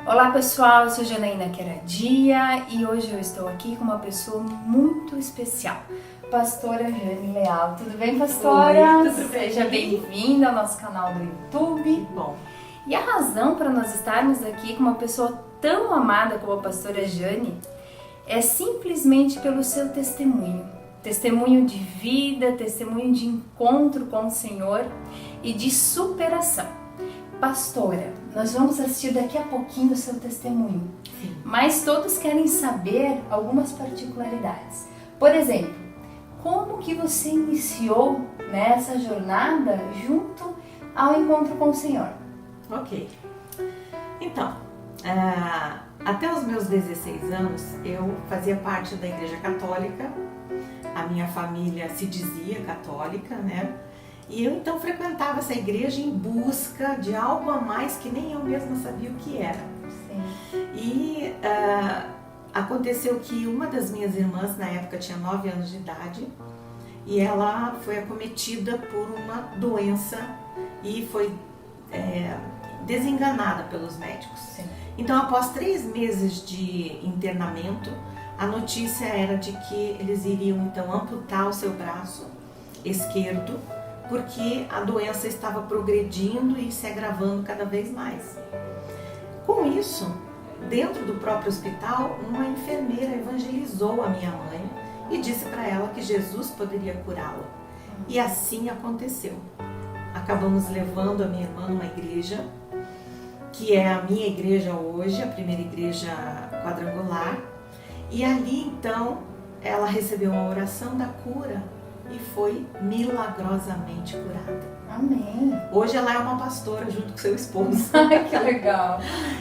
Olá pessoal, eu sou Janaína Queradia e hoje eu estou aqui com uma pessoa muito especial, Pastora Jane Leal. Tudo bem, pastora? Oi, tudo bem? Seja bem-vinda ao nosso canal do YouTube. Que bom. E a razão para nós estarmos aqui com uma pessoa tão amada como a pastora Jane é simplesmente pelo seu testemunho. Testemunho de vida, testemunho de encontro com o Senhor e de superação. Pastora, nós vamos assistir daqui a pouquinho o seu testemunho, Sim. mas todos querem saber algumas particularidades. Por exemplo, como que você iniciou nessa jornada junto ao encontro com o Senhor? Ok. Então, até os meus 16 anos eu fazia parte da Igreja Católica. A minha família se dizia católica, né? E eu então frequentava essa igreja em busca de algo a mais que nem eu mesma sabia o que era. Sim. E aconteceu que uma das minhas irmãs, na época tinha 9 anos de idade, e ela foi acometida por uma doença e foi desenganada pelos médicos. Sim. Então, após 3 meses de internamento, a notícia era de que eles iriam então amputar o seu braço esquerdo, porque a doença estava progredindo e se agravando cada vez mais. Com isso, dentro do próprio hospital, uma enfermeira evangelizou a minha mãe e disse para ela que Jesus poderia curá-la. E assim aconteceu. Acabamos levando a minha irmã numa igreja, que é a minha igreja hoje, a primeira igreja quadrangular. E ali então ela recebeu a oração da cura e foi milagrosamente curada. Amém. Hoje ela é uma pastora junto com seu esposo. Que legal.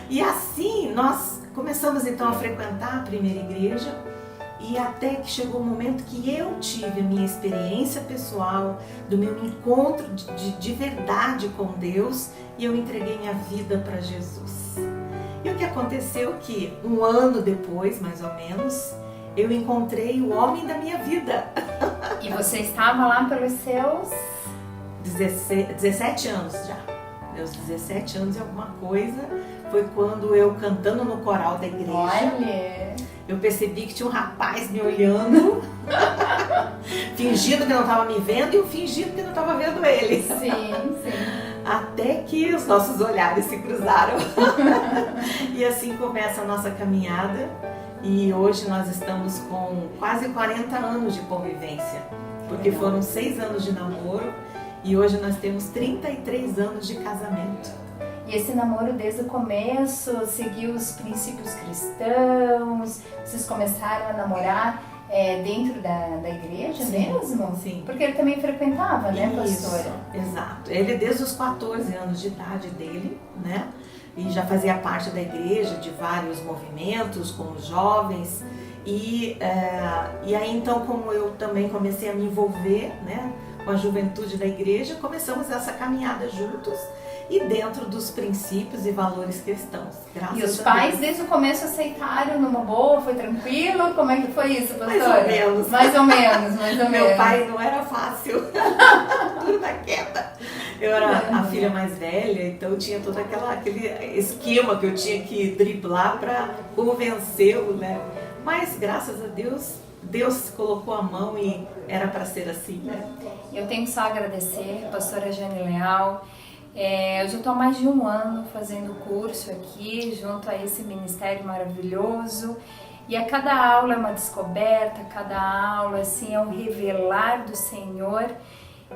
E assim nós começamos então a frequentar a primeira igreja, e até que chegou o momento que eu tive a minha experiência pessoal, do meu encontro de verdade com Deus, e eu entreguei minha vida para Jesus. E o que aconteceu que 1 ano depois, mais ou menos, eu encontrei o homem da minha vida. E você estava lá pelos seus 17 anos já. Meus 17 anos e alguma coisa, foi quando eu cantando no coral da igreja. Olha! Eu percebi que tinha um rapaz me olhando, fingindo que não estava me vendo e eu fingindo que não estava vendo ele. Sim, sim. Até que os nossos olhares se cruzaram. E assim começa a nossa caminhada. E hoje nós estamos com quase 40 anos de convivência, porque foram 6 anos de namoro e hoje nós temos 33 anos de casamento. E esse namoro desde o começo seguiu os princípios cristãos? Vocês começaram a namorar dentro da igreja? Sim, mesmo? sim. Porque ele também frequentava, né, pastora? Isso, exato. Ele desde os 14 anos de idade dele, né? E já fazia parte da igreja, de vários movimentos com os jovens. E aí então, como eu também comecei a me envolver, né, com a juventude da igreja, começamos essa caminhada juntos e dentro dos princípios e valores cristãos. Graças E os a pais Deus. desde o começo aceitaram numa boa? Foi tranquilo? Como é que foi isso, pastora? Mais ou menos. Mais ou menos, mais ou menos. Meu pai não era fácil, tudo na queda. Eu era a filha mais velha, então tinha todo aquele esquema que eu tinha que driblar para convencê-lo, né? Mas graças a Deus, Deus colocou a mão e era para ser assim, né? Eu tenho que só agradecer, pastora Jane Leal. Eu já estou há mais de 1 ano fazendo curso aqui, junto a esse ministério maravilhoso. E a cada aula é uma descoberta, cada aula assim, é um revelar do Senhor.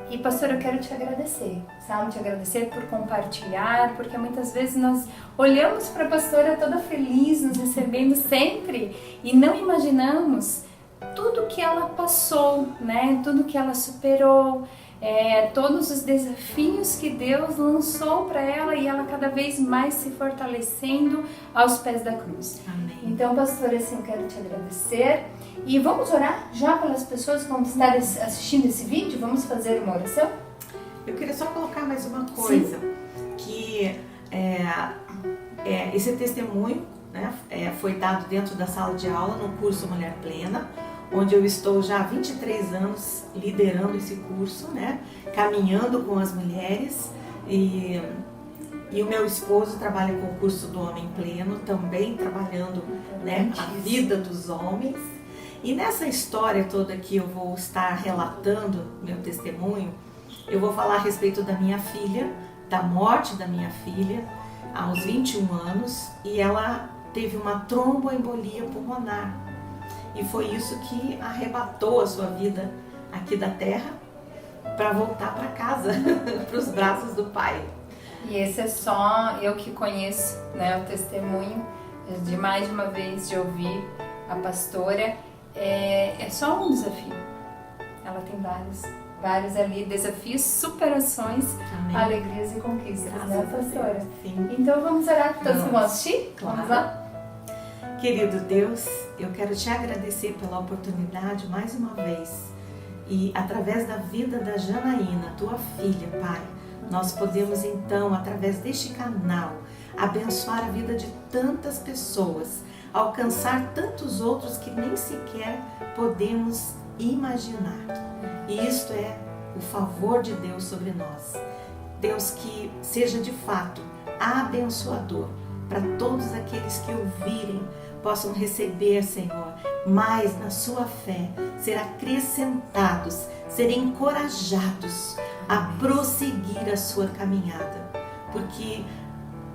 E pastor, eu quero te agradecer, sabe? Te agradecer por compartilhar, porque muitas vezes nós olhamos para a pastora toda feliz, nos recebendo sempre, e não imaginamos tudo que ela passou, né? Tudo que ela superou, todos os desafios que Deus lançou para ela, e ela cada vez mais se fortalecendo aos pés da cruz. Amém. Então, pastora, assim, eu quero te agradecer. E vamos orar já pelas pessoas que vão estar assistindo esse vídeo? Vamos fazer uma oração? Eu queria só colocar mais uma coisa, que esse testemunho, né, foi dado dentro da sala de aula no curso Mulher Plena, onde eu estou já há 23 anos liderando esse curso, né, caminhando com as mulheres, e E o meu esposo trabalha com o curso do Homem Pleno, também trabalhando, né, a vida dos homens. E nessa história toda que eu vou estar relatando, meu testemunho, eu vou falar a respeito da minha filha, da morte da minha filha, aos 21 anos, e ela teve uma tromboembolia pulmonar. E foi isso que arrebatou a sua vida aqui da terra para voltar para casa, para os braços do Pai. E esse é só eu que conheço, né, o testemunho de mais de uma vez de ouvir a pastora. É só um desafio. Ela tem vários ali, desafios, superações, Amém. alegrias e conquistas, né, pastora? Sim. Então vamos orar, todos vão assistir? Claro. Vamos lá? Querido Deus, eu quero te agradecer pela oportunidade mais uma vez. E através da vida da Janaína, tua filha, Pai, nós podemos então, através deste canal, abençoar a vida de tantas pessoas, alcançar tantos outros que nem sequer podemos imaginar. E isto é o favor de Deus sobre nós. Deus, que seja de fato abençoador para todos aqueles que ouvirem, possam receber, Senhor, mais na sua fé, ser acrescentados, serem encorajados a prosseguir a sua caminhada. Porque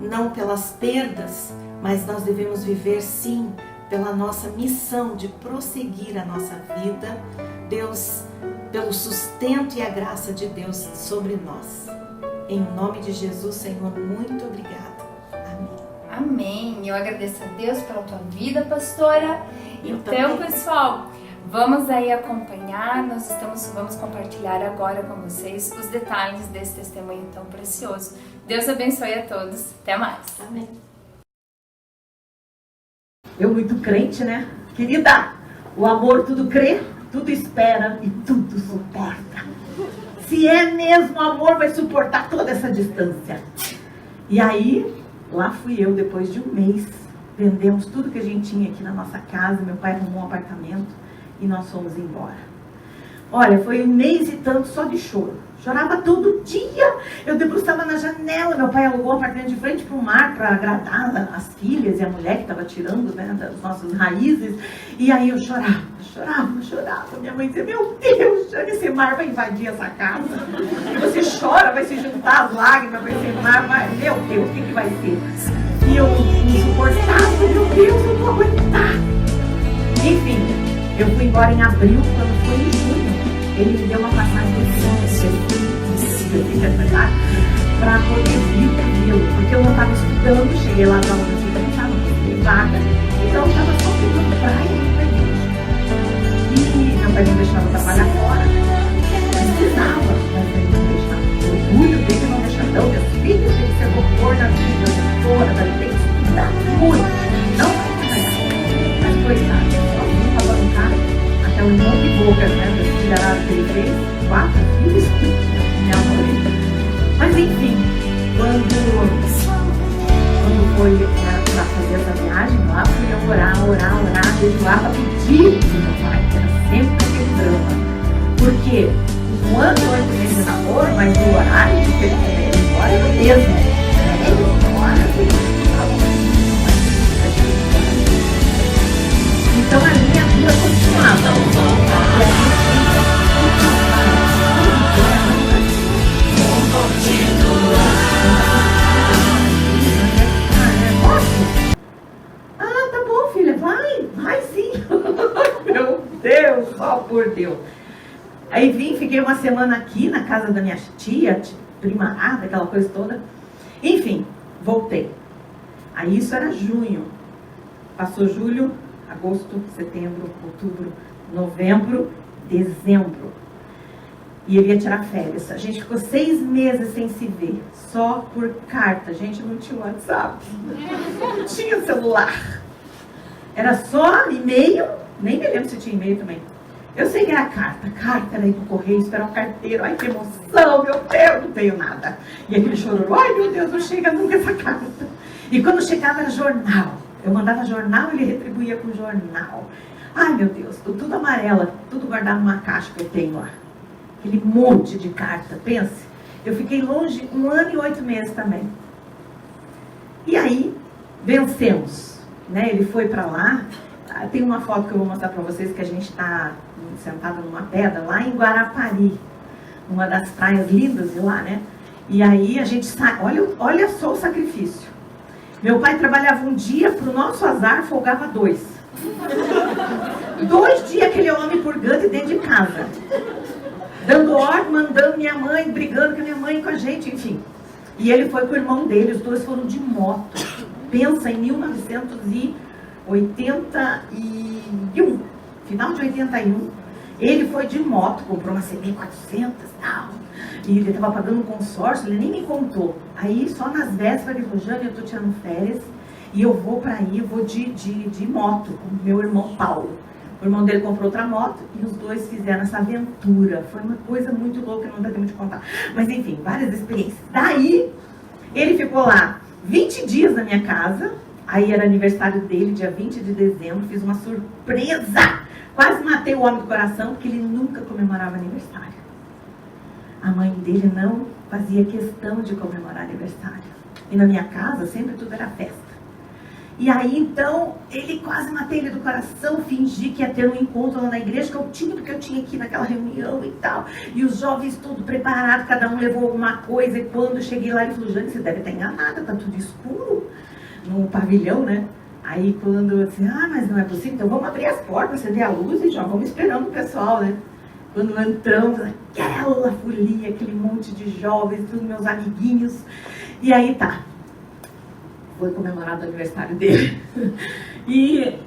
não pelas perdas, mas nós devemos viver sim pela nossa missão de prosseguir a nossa vida, Deus, pelo sustento e a graça de Deus sobre nós. Em nome de Jesus, Senhor, muito obrigada. Amém. Eu agradeço a Deus pela tua vida, pastora. Então, também. pessoal, vamos aí acompanhar. Vamos compartilhar agora com vocês os detalhes desse testemunho tão precioso. Deus abençoe a todos. Até mais. Amém. Eu muito crente, né? Querida, o amor tudo crê, tudo espera e tudo suporta. Se é mesmo amor, vai suportar toda essa distância. E aí, lá fui eu, depois de um mês, vendemos tudo que a gente tinha aqui na nossa casa, meu pai arrumou um apartamento e nós fomos embora. Olha, foi um mês e tanto só de choro. Chorava todo dia. Eu debruçava na janela. Meu pai alugou um apartamento de frente para o mar para agradar as filhas e a mulher que estava tirando, né, das nossas raízes. E aí eu chorava. Minha mãe dizia, meu Deus, esse mar vai invadir essa casa. E você chora, vai se juntar as lágrimas, vai ser mar, meu Deus, o que vai ser? E eu me suportava, meu Deus, eu não vou aguentar. Enfim, eu fui embora em abril, quando foi em junho. Ele me deu uma passagem para poder vir vê-lo, porque eu não estava estudando, cheguei lá na universidade, não estava conseguindo vaga, então eu estava só pegando praia na igreja. E meu pai não deixava eu trabalhar fora, precisava, mas ele não deixava. O orgulho dele não deixava, não, meus filhos têm que ser doutor da vida, doutora, tem que estudar muito, não vai trabalhar. Mas coitado, só vim para bancar até o irmão de boca, né, das filharadas que ele fez, 4 filhos, minha mãe. Mas enfim, quando foi para fazer essa viagem, lá fui eu orar, jejuar para pedir do meu pai, que era sempre aquele drama. Porque um ano ou 8 meses de namoro, mas o horário de que ele embora era o mesmo. Então a minha vida continuava. Tá bom, filha, vai sim. Meu Deus, só por Deus. Aí vim, fiquei uma semana aqui na casa da minha tia, primarada, aquela coisa toda. Enfim, voltei. Aí isso era junho. Passou julho, agosto, setembro, outubro, novembro, dezembro. E ele ia tirar férias. A gente ficou 6 meses sem se ver, só por carta. A gente não tinha WhatsApp, não tinha celular. Era só e-mail, nem me lembro se tinha e-mail também. Eu sei que era carta era ir pro correio, esperar o carteiro. Ai, que emoção, meu Deus, não tenho nada. E aquele chororô, ai meu Deus, não chega nunca essa carta. E quando chegava era jornal. Eu mandava jornal, ele retribuía com jornal. Ai meu Deus, tudo amarela, tudo guardado numa caixa que eu tenho lá. Aquele monte de carta, pense. Eu fiquei longe 1 ano e 8 meses também. E aí, vencemos, né? Ele foi para lá. Tem uma foto que eu vou mostrar para vocês, que a gente está sentada numa pedra lá em Guarapari, uma das praias lindas de lá, né? E aí a gente sai, olha só o sacrifício. Meu pai trabalhava um dia, para o nosso azar, folgava 2. 2 dias aquele homem purgando dentro de casa, dando ordem, mandando minha mãe, brigando com a minha mãe e com a gente, enfim. E ele foi com o irmão dele, os dois foram de moto. Pensa em 1981, final de 81, ele foi de moto, comprou uma CB400 e tal, e ele estava pagando um consórcio, ele nem me contou. Aí só nas vésperas ele falou, Jane, eu estou tirando férias e eu vou para aí, eu vou de moto com meu irmão Paulo. O irmão dele comprou outra moto e os dois fizeram essa aventura. Foi uma coisa muito louca, não dá tempo de contar. Mas enfim, várias experiências. Daí, ele ficou lá 20 dias na minha casa. Aí era aniversário dele, dia 20 de dezembro. Fiz uma surpresa. Quase matei o homem do coração, porque ele nunca comemorava aniversário. A mãe dele não fazia questão de comemorar aniversário. E na minha casa, sempre tudo era festa. E aí, então, ele quase matei ele do coração, fingi que ia ter um encontro lá na igreja, que eu tinha, porque eu tinha aqui naquela reunião e tal. E os jovens tudo preparado, cada um levou alguma coisa. E quando eu cheguei lá, ele falou, Jane, você deve estar enganada, tá tudo escuro no pavilhão, né? Aí quando eu disse, mas não é possível, então vamos abrir as portas, acender a luz e já vamos esperando o pessoal, né? Quando entramos, aquela folia, aquele monte de jovens, todos meus amiguinhos. E aí tá. Foi comemorado o aniversário dele. E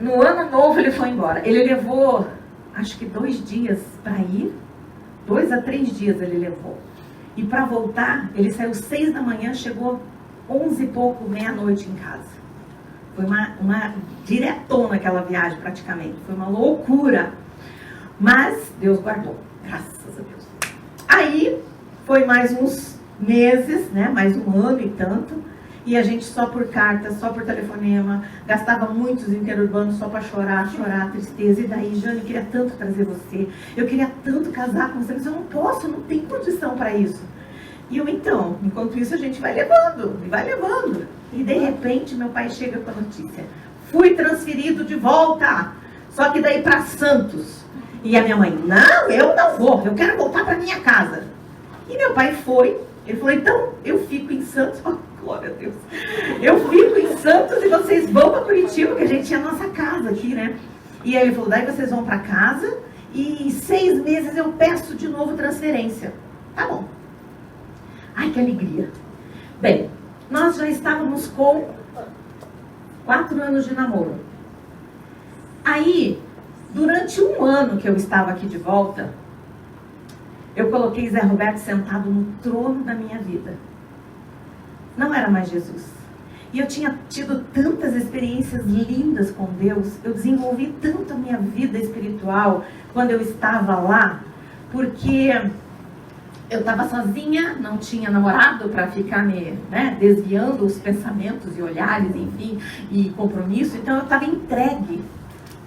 no ano novo ele foi embora. Ele levou, acho que 2 dias para ir. 2 a 3 dias ele levou. E para voltar, ele saiu 6 da manhã, chegou 11 e pouco, meia-noite em casa. Foi uma diretona aquela viagem praticamente. Foi uma loucura. Mas Deus guardou. Graças a Deus. Aí foi mais uns meses, né? Mais um ano e tanto. E a gente só por carta, só por telefonema, gastava muitos interurbanos só para chorar, tristeza. E daí, Jane, eu queria tanto trazer você, eu queria tanto casar com você, mas eu não posso, não tenho condição para isso. E eu, então, enquanto isso a gente vai levando, e vai levando. E de repente meu pai chega com a notícia, fui transferido de volta, só que daí para Santos. E a minha mãe, não, eu não vou, eu quero voltar para minha casa. E meu pai foi, ele falou, então eu fico em Santos. Glória a Deus. Eu fico em Santos e vocês vão para Curitiba, que a gente tinha a nossa casa aqui, né? E aí ele falou, daí vocês vão para casa e em 6 meses eu peço de novo transferência. Tá bom. Ai, que alegria. Bem, nós já estávamos com 4 anos de namoro. Aí, durante 1 ano que eu estava aqui de volta, eu coloquei Zé Roberto sentado no trono da minha vida. Não era mais Jesus. E eu tinha tido tantas experiências lindas com Deus, eu desenvolvi tanto a minha vida espiritual quando eu estava lá, porque eu estava sozinha, não tinha namorado para ficar me desviando os pensamentos e olhares, enfim, e compromisso. Então eu estava entregue,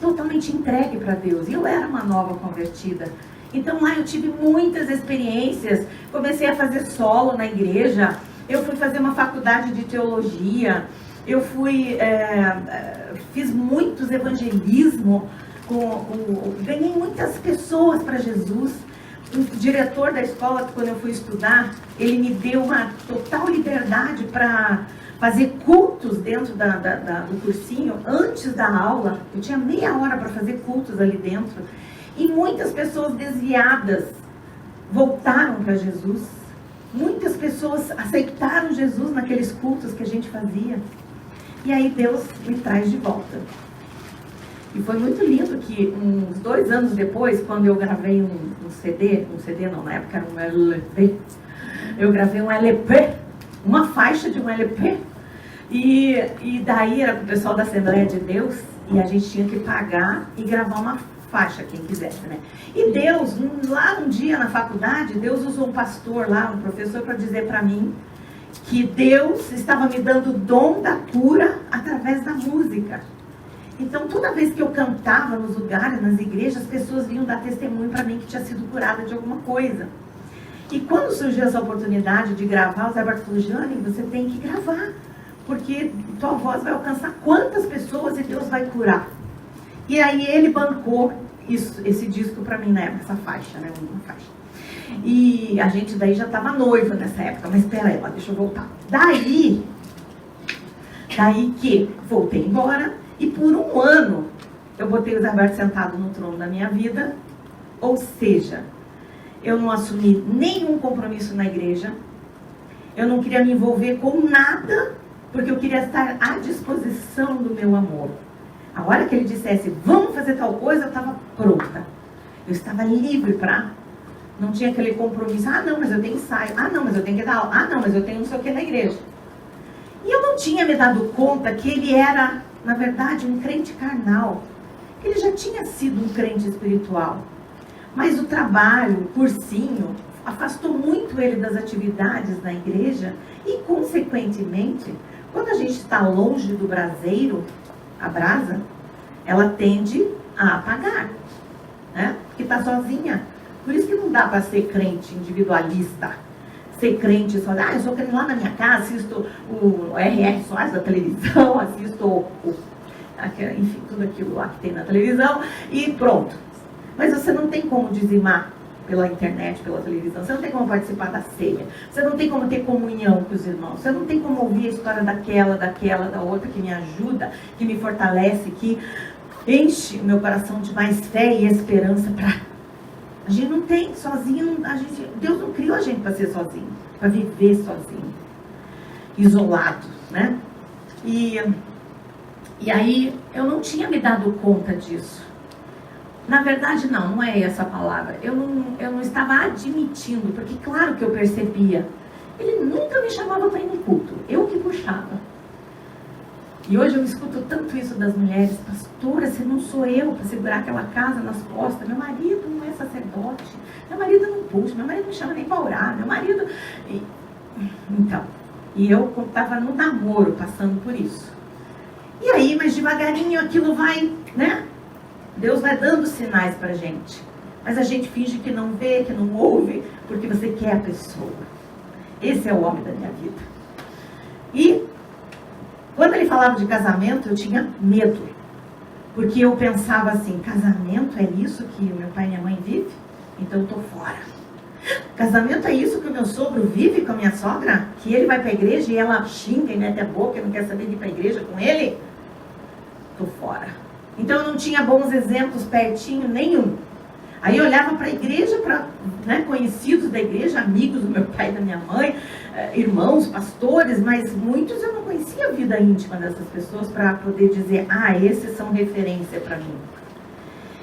totalmente entregue para Deus. E eu era uma nova convertida. Então lá eu tive muitas experiências, comecei a fazer solo na igreja. Eu fui fazer uma faculdade de teologia, eu fiz muitos evangelismo, ganhei muitas pessoas para Jesus. O diretor da escola, quando eu fui estudar, ele me deu uma total liberdade para fazer cultos dentro do cursinho, antes da aula. Eu tinha meia hora para fazer cultos ali dentro. E muitas pessoas desviadas voltaram para Jesus. Muitas pessoas aceitaram Jesus naqueles cultos que a gente fazia. E aí Deus me traz de volta. E foi muito lindo que uns 2 anos depois, quando eu gravei um CD não, na época era um LP. Eu gravei um LP, uma faixa de um LP. E daí era para o pessoal da Assembleia de Deus, e a gente tinha que pagar e gravar uma faixa, quem quisesse, né? E Deus, lá um dia na faculdade, Deus usou um pastor lá, um professor, para dizer para mim que Deus estava me dando o dom da cura através da música. Então, toda vez que eu cantava nos lugares, nas igrejas, as pessoas vinham dar testemunho para mim que tinha sido curada de alguma coisa. E quando surgiu essa oportunidade de gravar, o Zé Roberto falou, Jane, você tem que gravar. porque tua voz vai alcançar quantas pessoas e Deus vai curar. E aí ele bancou esse disco pra mim na época, essa faixa, né? Uma faixa. E a gente daí já tava noiva nessa época, mas espera aí, deixa eu voltar. Daí que voltei embora e por um ano eu botei o Zé Roberto sentado no trono da minha vida, ou seja, eu não assumi nenhum compromisso na igreja, eu não queria me envolver com nada, porque eu queria estar à disposição do meu amor. A hora que ele dissesse, vamos fazer tal coisa, eu estava pronta. Eu estava livre para... Não tinha aquele compromisso, ah não, mas eu tenho ensaio, ah não, mas eu tenho que dar aula, ah não, mas eu tenho não sei o que na igreja. E eu não tinha me dado conta que ele era, na verdade, um crente carnal. Ele já tinha sido um crente espiritual. Mas o trabalho, o cursinho, afastou muito ele das atividades na igreja e, consequentemente, quando a gente está longe do braseiro, a brasa, ela tende a apagar, né? Porque está sozinha. Por isso que não dá para ser crente individualista. Ser crente só, eu sou crente lá na minha casa, assisto o R.R. Soares da televisão, assisto enfim, tudo aquilo lá que tem na televisão e pronto. Mas você não tem como dizimar pela internet, pela televisão, você não tem como participar da ceia, você não tem como ter comunhão com os irmãos, você não tem como ouvir a história daquela, da outra que me ajuda, que me fortalece, que enche o meu coração de mais fé e esperança para... A gente não tem, sozinho, Deus não criou a gente para ser sozinho, para viver sozinho, isolado, né? E aí eu não tinha me dado conta disso. Na verdade não é essa a palavra. Eu não estava admitindo, porque claro que eu percebia. Ele nunca me chamava para ir no culto, eu que puxava. E hoje eu escuto tanto isso das mulheres, pastora, se não sou eu para segurar aquela casa nas costas, meu marido não é sacerdote, meu marido não puxa, meu marido não me chama nem para orar, meu marido... Então, e eu estava no namoro passando por isso. E aí, mas devagarinho aquilo vai, né? Deus vai dando sinais pra gente. Mas a gente finge que não vê, que não ouve, porque você quer a pessoa. Esse é o homem da minha vida. E quando ele falava de casamento, eu tinha medo. Porque eu pensava assim, casamento é isso que meu pai e minha mãe vivem? Então eu tô fora. Casamento é isso que o meu sogro vive com a minha sogra? Que ele vai pra igreja e ela xinga e mete a boca e não quer saber de ir pra igreja com ele? Tô fora. Então eu não tinha bons exemplos pertinho nenhum. Aí eu olhava para a igreja, para conhecidos da igreja, amigos do meu pai e da minha mãe, irmãos, pastores, mas muitos eu não conhecia a vida íntima dessas pessoas para poder dizer, esses são referência para mim.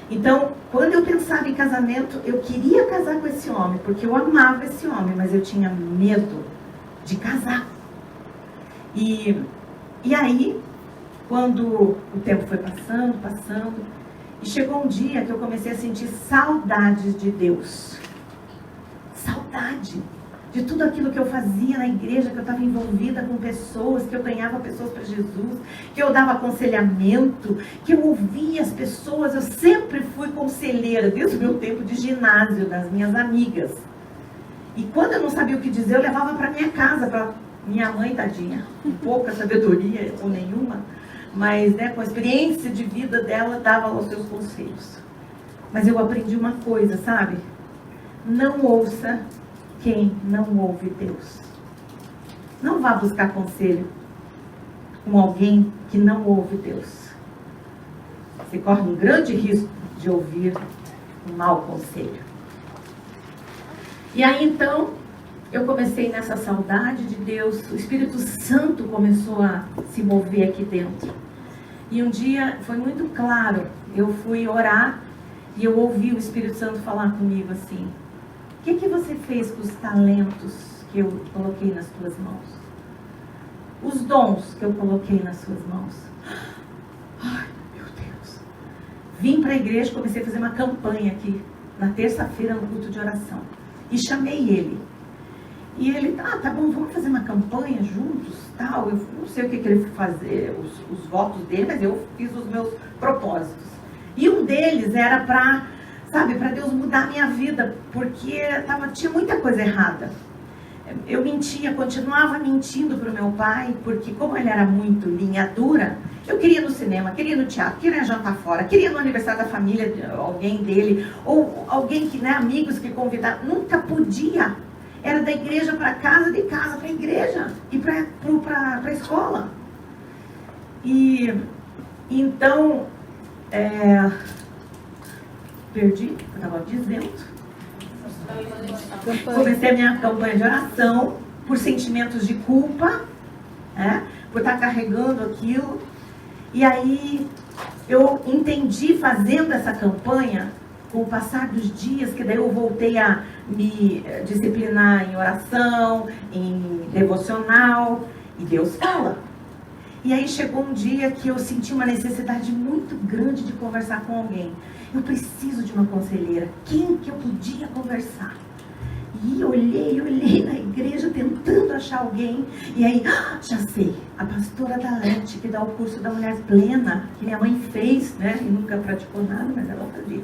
Então, quando eu pensava em casamento, eu queria casar com esse homem, porque eu amava esse homem, mas eu tinha medo de casar. E aí, quando o tempo foi passando, e chegou um dia que eu comecei a sentir saudades de Deus. Saudade de tudo aquilo que eu fazia na igreja, que eu estava envolvida com pessoas, que eu ganhava pessoas para Jesus, que eu dava aconselhamento, que eu ouvia as pessoas. Eu sempre fui conselheira, desde o meu tempo de ginásio, das minhas amigas. E quando eu não sabia o que dizer, eu levava para minha casa, para minha mãe, tadinha, com pouca sabedoria ou nenhuma, mas com a experiência de vida dela, dava os seus conselhos. Mas eu aprendi uma coisa, sabe? Não ouça quem não ouve Deus. Não vá buscar conselho com alguém que não ouve Deus. Você corre um grande risco de ouvir um mau conselho. E aí então, eu comecei nessa saudade de Deus, o Espírito Santo começou a se mover aqui dentro. E um dia foi muito claro, eu fui orar e eu ouvi o Espírito Santo falar comigo assim, o que você fez com os talentos que eu coloquei nas tuas mãos? Os dons que eu coloquei nas suas mãos? Ai, meu Deus. Vim para a igreja, comecei a fazer uma campanha aqui, na terça-feira no culto de oração. E chamei ele. E ele, tá bom, vamos fazer uma campanha juntos, tal. Eu não sei o que ele foi fazer, os votos dele, mas eu fiz os meus propósitos. E um deles era para Deus mudar a minha vida, porque tinha muita coisa errada. eu mentia, continuava mentindo para o meu pai, porque como ele era muito linha dura, eu queria ir no cinema, queria ir no teatro, queria jantar fora, queria ir no aniversário da família, alguém dele, ou alguém que, né, amigos que convidaram, nunca podia. Era da igreja para casa, de casa para a igreja e para a escola. E então, perdi o que eu estava dizendo. Comecei a minha campanha de oração por sentimentos de culpa, né, por estar carregando aquilo. E aí eu entendi, fazendo essa campanha, com o passar dos dias, que daí eu voltei a me disciplinar em oração, em devocional, e Deus fala. E aí chegou um dia que eu senti uma necessidade muito grande de conversar com alguém. Eu preciso de uma conselheira. Quem que eu podia conversar? E olhei na igreja tentando achar alguém. E aí, já sei, a pastora Dalete, que dá o curso da Mulher Plena, que minha mãe fez, né? E nunca praticou nada, mas ela fazia.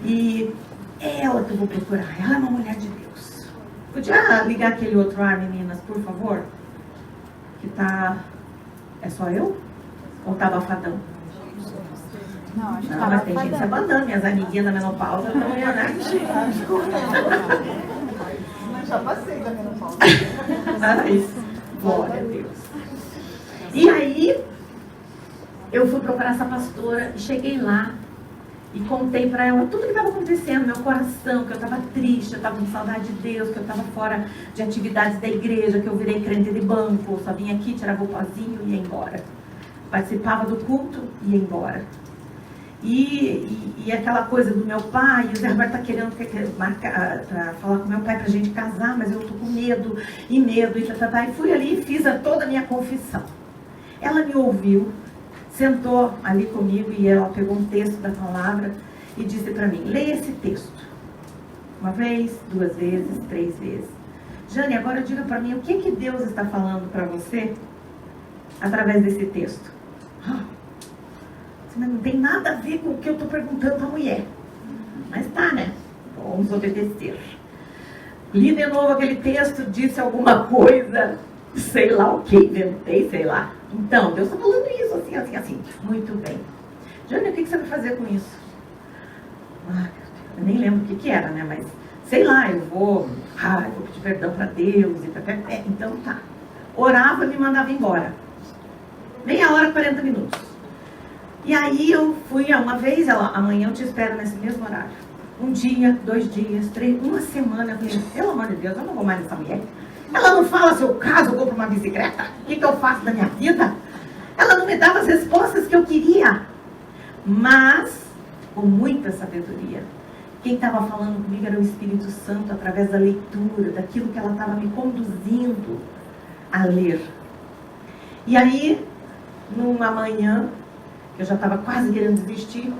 E é ela que eu vou procurar. Ela é uma mulher de Deus. Podia ligar aquele outro ar, meninas, por favor? Que tá... É só eu? Ou tá abafadão? Não, acho que não, mas tem gente se abandonando. Minhas amiguinhas da menopausa estão olhando, né? Mas já passei da menopausa. Mas, glória a Deus. E aí, eu fui procurar essa pastora e cheguei lá e contei para ela tudo que estava acontecendo, meu coração, que eu estava triste, eu estava com saudade de Deus, que eu estava fora de atividades da igreja, que eu virei crente de banco, só vinha aqui, tirava o pozinho e ia embora. Participava do culto e ia embora. E aquela coisa do meu pai, o Zé Roberto está querendo marcar, para falar com meu pai para a gente casar, mas eu estou com medo, e fui ali e fiz toda a minha confissão. Ela me ouviu, sentou ali comigo e ela pegou um texto da palavra e disse para mim, leia esse texto. Uma vez, 2 vezes, 3 vezes. Jane, agora diga para mim o que Deus está falando para você através desse texto. Mas não tem nada a ver com o que eu estou perguntando para a mulher. Mas tá, né? Vamos obedecer. Li de novo aquele texto, disse alguma coisa, sei lá o que, inventei, sei lá. Então, Deus está falando isso, assim, assim, assim. Muito bem. Jane, o que você vai fazer com isso? Eu nem lembro o que era, né? Mas, sei lá, eu vou pedir perdão para Deus. Então tá. Orava e me mandava embora. Meia hora, 40 minutos. E aí eu fui uma vez, amanhã eu te espero nesse mesmo horário. 1 dia, 2 dias, 3, uma semana. Eu falei, pelo amor de Deus, eu não vou mais nessa mulher. Ela não fala se eu caso, eu compro uma bicicleta. O que eu faço da minha vida? Ela não me dava as respostas que eu queria. Mas, com muita sabedoria, quem estava falando comigo era o Espírito Santo, através da leitura, daquilo que ela estava me conduzindo a ler. E aí, numa manhã, que eu já estava quase querendo desistir,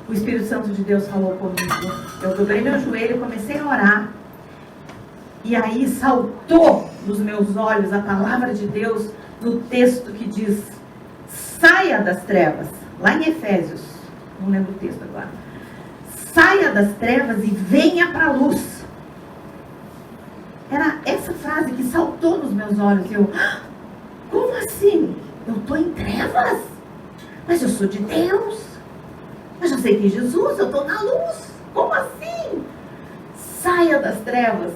o Espírito Santo de Deus falou comigo. Eu dobrei meu joelho, comecei a orar. E aí saltou nos meus olhos a palavra de Deus no texto que diz, saia das trevas, lá em Efésios, não lembro o texto agora. Saia das trevas e venha para a luz. Era essa frase que saltou nos meus olhos. Eu, como assim? Eu estou em trevas? Mas eu sou de Deus. Eu já sei que Jesus, eu estou na luz. Como assim? Saia das trevas.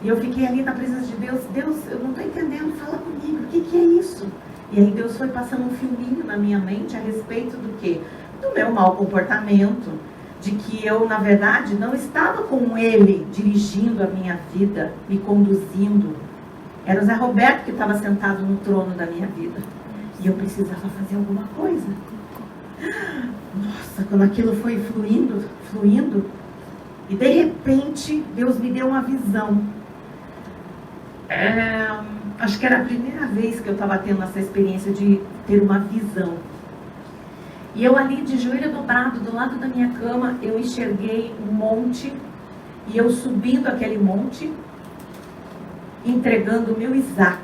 E eu fiquei ali na presença de Deus. Deus, eu não estou entendendo, fala comigo, o que é isso? E aí Deus foi passando um filminho na minha mente a respeito do quê? Do meu mau comportamento. De que eu, na verdade, não estava com Ele dirigindo a minha vida, me conduzindo. Era o Zé Roberto que estava sentado no trono da minha vida. E eu precisava fazer alguma coisa. Nossa, quando aquilo foi fluindo, e de repente Deus me deu uma visão. Acho que era a primeira vez que eu estava tendo essa experiência de ter uma visão. E eu ali de joelho dobrado, do lado da minha cama, eu enxerguei um monte, e eu subindo aquele monte, entregando o meu Isaac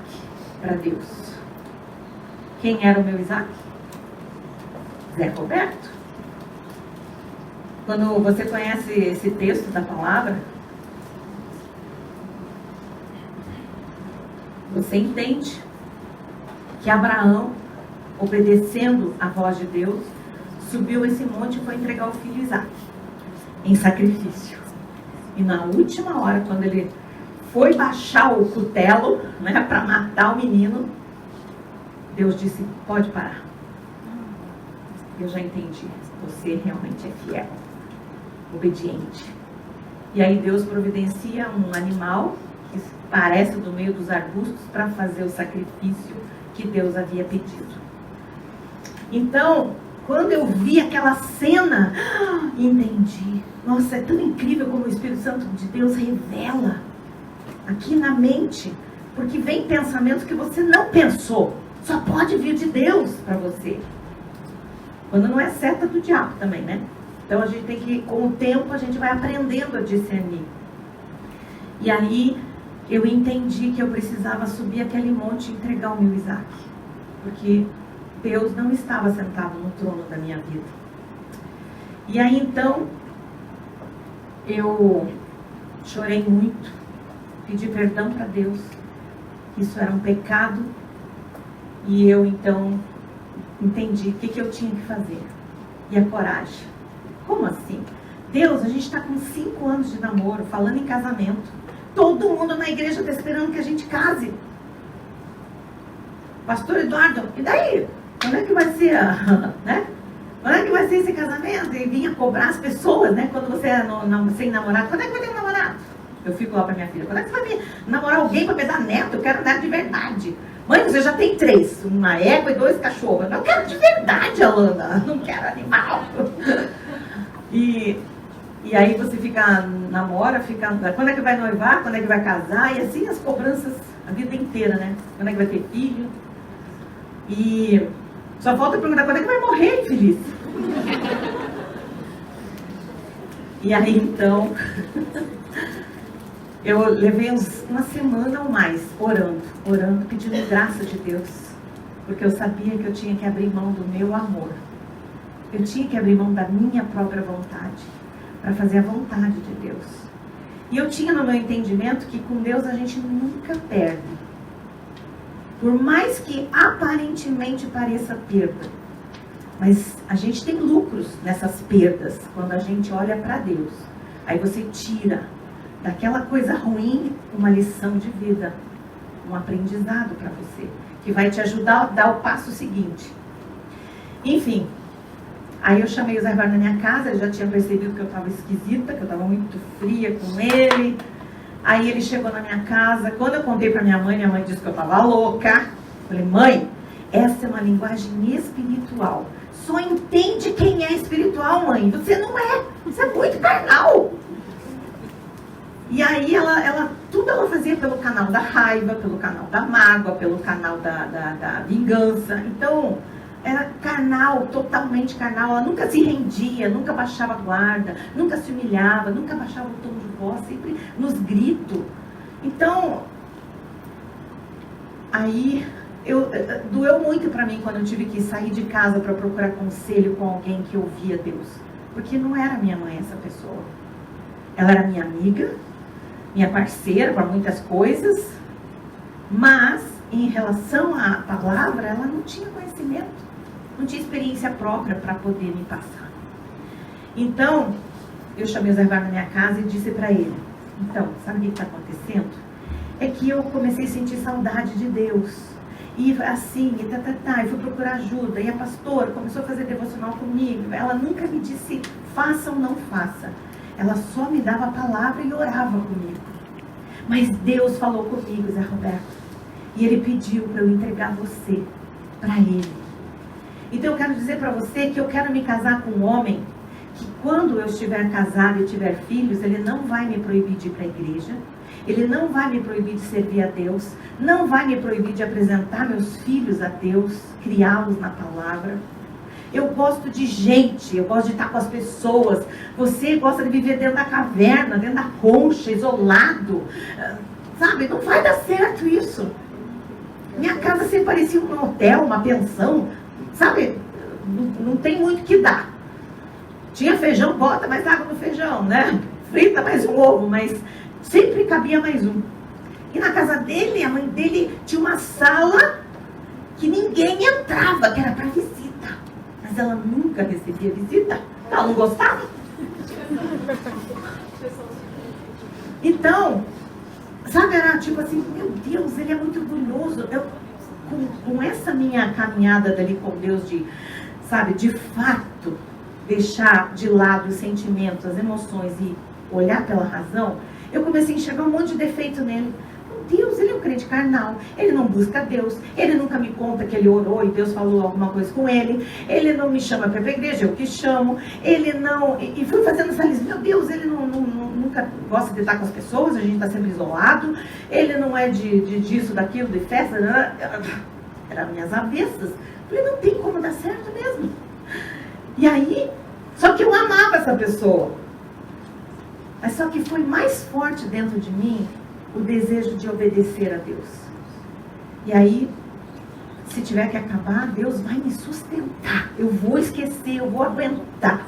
para Deus. Quem era o meu Isaac? Zé Roberto. Quando você conhece esse texto da palavra, você entende que Abraão, obedecendo a voz de Deus, subiu esse monte e foi entregar o filho Isaque em sacrifício. E na última hora, quando ele foi baixar o cutelo, né, para matar o menino, Deus disse: pode parar. Eu já entendi, você realmente é fiel, obediente. E aí Deus providencia um animal que aparece do meio dos arbustos para fazer o sacrifício que Deus havia pedido. Então, quando eu vi aquela cena, entendi. Nossa, é tão incrível como o Espírito Santo de Deus revela aqui na mente, porque vem pensamentos que você não pensou. Só pode vir de Deus para você. Quando não é seta do diabo também, né? Então a gente tem que, com o tempo, a gente vai aprendendo a discernir. E aí eu entendi que eu precisava subir aquele monte e entregar o meu Isaque. Porque Deus não estava sentado no trono da minha vida. E aí então, eu chorei muito, pedi perdão para Deus, que isso era um pecado, e eu então entendi o que eu tinha que fazer. E a coragem. Como assim? Deus, a gente está com 5 anos de namoro, falando em casamento. Todo mundo na igreja está esperando que a gente case. Pastor Eduardo, e daí? Quando é que vai ser, né? Quando é que vai ser esse casamento? E vinha cobrar as pessoas, né? Quando você é sem namorado. Quando é que vai ter um namorado? Eu fico lá para minha filha. Quando é que você vai namorar alguém para pegar neto? Eu quero neto de verdade. Mãe, você já tem 3. Uma égua e 2 cachorros. Eu quero de verdade, Alana. Não quero animal. E aí você namora, quando é que vai noivar? Quando é que vai casar? E assim as cobranças a vida inteira, né? Quando é que vai ter filho? E só falta perguntar: quando é que vai morrer, infeliz? E aí então eu levei uma semana ou mais orando, pedindo graça de Deus, porque eu sabia que eu tinha que abrir mão do meu amor, eu tinha que abrir mão da minha própria vontade para fazer a vontade de Deus. E eu tinha no meu entendimento que com Deus a gente nunca perde, por mais que aparentemente pareça perda, mas a gente tem lucros nessas perdas quando a gente olha para Deus. Aí você tira daquela coisa ruim uma lição de vida, um aprendizado para você, que vai te ajudar a dar o passo seguinte. Enfim, aí eu chamei o Zé Eduardo na minha casa. Ele já tinha percebido que eu estava esquisita, que eu estava muito fria com ele. Aí ele chegou na minha casa. Quando eu contei para minha mãe disse que eu estava louca. Falei: mãe, essa é uma linguagem espiritual. Só entende quem é espiritual, mãe. Você não é. Você é muito carnal. E aí tudo ela fazia pelo canal da raiva, pelo canal da mágoa, pelo canal da vingança. Então, era carnal, totalmente carnal. Ela nunca se rendia, nunca baixava a guarda, nunca se humilhava, nunca baixava o tom de voz, sempre nos gritos. Então, aí doeu muito para mim quando eu tive que sair de casa para procurar conselho com alguém que ouvia Deus. Porque não era minha mãe essa pessoa. Ela era minha amiga, minha parceira para muitas coisas, mas em relação à palavra, ela não tinha conhecimento, não tinha experiência própria para poder me passar. Então, eu chamei o Zé Eduardo na minha casa e disse para ele: então, sabe o que está acontecendo? É que eu comecei a sentir saudade de Deus, e assim, e fui procurar ajuda, e a pastora começou a fazer devocional comigo. Ela nunca me disse faça ou não faça, ela só me dava a palavra e orava comigo. Mas Deus falou comigo, Zé Roberto, e Ele pediu para eu entregar você para Ele. Então eu quero dizer para você que eu quero me casar com um homem que, quando eu estiver casado e tiver filhos, ele não vai me proibir de ir para a igreja, ele não vai me proibir de servir a Deus, não vai me proibir de apresentar meus filhos a Deus, criá-los na palavra. Eu gosto de gente, eu gosto de estar com as pessoas. Você gosta de viver dentro da caverna, dentro da concha, isolado. Sabe, não vai dar certo isso. Minha casa sempre parecia um hotel, uma pensão. Sabe, não tem muito o que dar. Tinha feijão, bota mais água no feijão, né? Frita mais um ovo, mas sempre cabia mais um. E na casa dele, a mãe dele tinha uma sala que ninguém entrava, que era para visita. Mas ela nunca recebia visita. Ela não gostava. Então, sabe, era tipo assim, meu Deus, ele é muito orgulhoso. Com essa minha caminhada dali com Deus de, sabe, de fato, deixar de lado os sentimentos, as emoções e olhar pela razão, eu comecei a enxergar um monte de defeito nele. Deus, ele é um crente carnal, ele não busca Deus, ele nunca me conta que ele orou e Deus falou alguma coisa com ele não me chama para ir para a igreja, eu que chamo, ele não... E fui fazendo essa lista, meu Deus, ele nunca gosta de estar com as pessoas, a gente está sempre isolado, ele não é disso, daquilo, de festa, eram minhas avessas. Falei, não tem como dar certo mesmo. E aí, só que eu amava essa pessoa. Mas só que foi mais forte dentro de mim o desejo de obedecer a Deus. E aí, se tiver que acabar, Deus vai me sustentar. Eu vou esquecer, eu vou aguentar.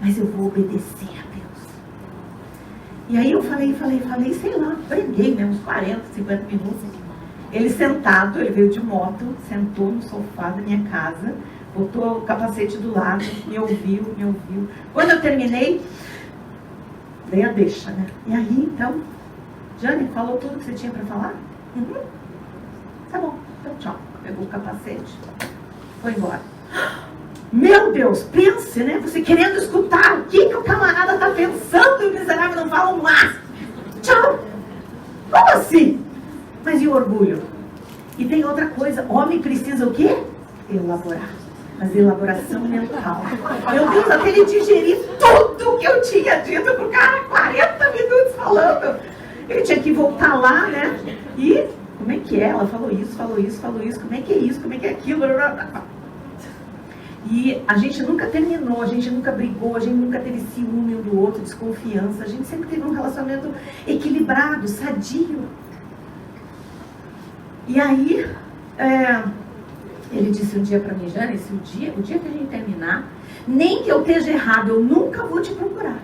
Mas eu vou obedecer a Deus. E aí eu falei, sei lá, preguei, né, uns 40, 50 minutos. Ele sentado, ele veio de moto, sentou no sofá da minha casa, botou o capacete do lado, me ouviu. Quando eu terminei, dei a deixa, né? E aí, então, Jane, falou tudo que você tinha para falar? Uhum. Tá bom, então tchau. Pegou o capacete, foi embora. Meu Deus, pense, né? Você querendo escutar o que o camarada tá pensando e o miserável não fala um lá. Tchau. Como assim? Mas e o orgulho? E tem outra coisa, homem precisa o quê? Elaborar. Mas elaboração mental. Meu Deus, até ele digerir tudo que eu tinha dito pro cara, 40 minutos falando. Ele tinha que voltar lá, né? E como é que é? Ela falou isso. Como é que é isso? Como é que é aquilo? E a gente nunca terminou, a gente nunca brigou, a gente nunca teve ciúme um do outro, desconfiança. A gente sempre teve um relacionamento equilibrado, sadio. E aí, ele disse um dia pra mim, Jane, o dia que a gente terminar, nem que eu esteja errado, eu nunca vou te procurar.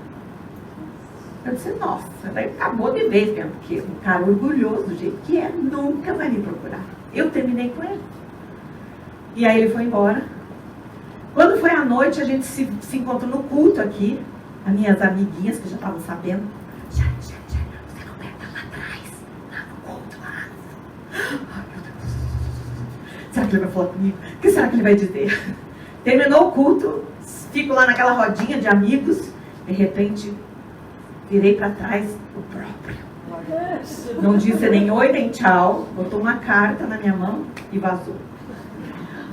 Eu disse, nossa, daí acabou de vez mesmo, porque um cara orgulhoso do jeito que é, nunca vai me procurar. Eu terminei com ele. E aí ele foi embora. Quando foi à noite, a gente se encontrou no culto aqui, as minhas amiguinhas que já estavam sabendo, Jane, você não vai estar lá atrás, lá no culto, lá. Ai, meu Deus. Será que ele vai falar comigo? O que será que ele vai dizer? Terminou o culto, fico lá naquela rodinha de amigos, de repente, virei para trás, o próprio. Não disse nem oi, nem tchau, botou uma carta na minha mão e vazou.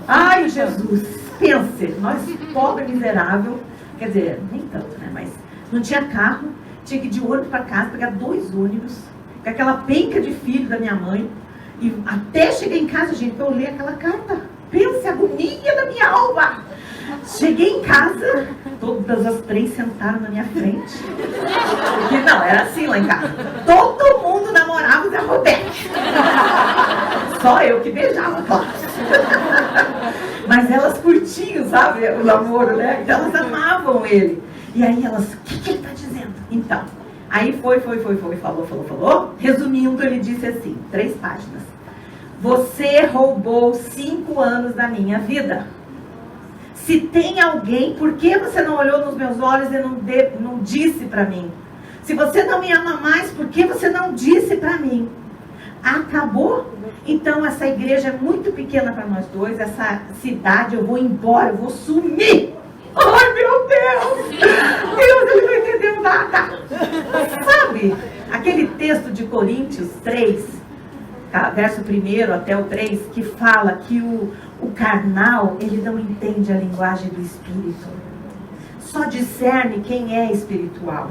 Ai, Jesus! Pense, nós pobre miserável, quer dizer, nem tanto, né? Mas não tinha carro, tinha que ir de ônibus para casa, pegar 2 ônibus, com aquela penca de filho da minha mãe, e até chegar em casa, gente, eu ler aquela carta. Pense a agonia da minha alma. Cheguei em casa, todas as 3 sentaram na minha frente. Porque não, era assim lá em casa. Todo mundo namorava o Zé Roberto. Só eu que beijava, claro. Mas elas curtiam, sabe, o namoro, né? Então elas amavam ele. E aí elas, o que ele está dizendo? Então, aí foi, falou. Resumindo, ele disse assim, 3 páginas. Você roubou 5 anos da minha vida. Se tem alguém, por que você não olhou nos meus olhos e não disse para mim? Se você não me ama mais, por que você não disse para mim? Acabou? Então essa igreja é muito pequena para nós dois, essa cidade, eu vou embora, eu vou sumir. Ai, meu Deus! Deus, ele não entendeu nada. Sabe, aquele texto de Coríntios 3, verso 1 até o 3, que fala que o carnal, ele não entende a linguagem do Espírito. Só discerne quem é espiritual.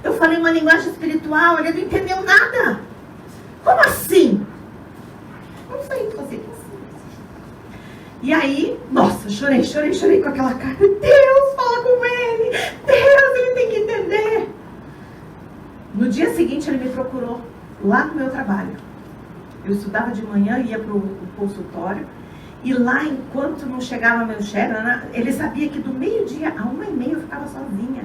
Eu falei uma linguagem espiritual, ele não entendeu nada. Como assim? Não sei fazer isso. E aí, nossa, chorei com aquela cara. Deus, fala com ele. Deus, ele tem que entender. No dia seguinte, ele me procurou lá no meu trabalho. Eu estudava de manhã, ia para o consultório. E lá, enquanto não chegava meu chefe, ele sabia que do meio-dia a 1h30 eu ficava sozinha.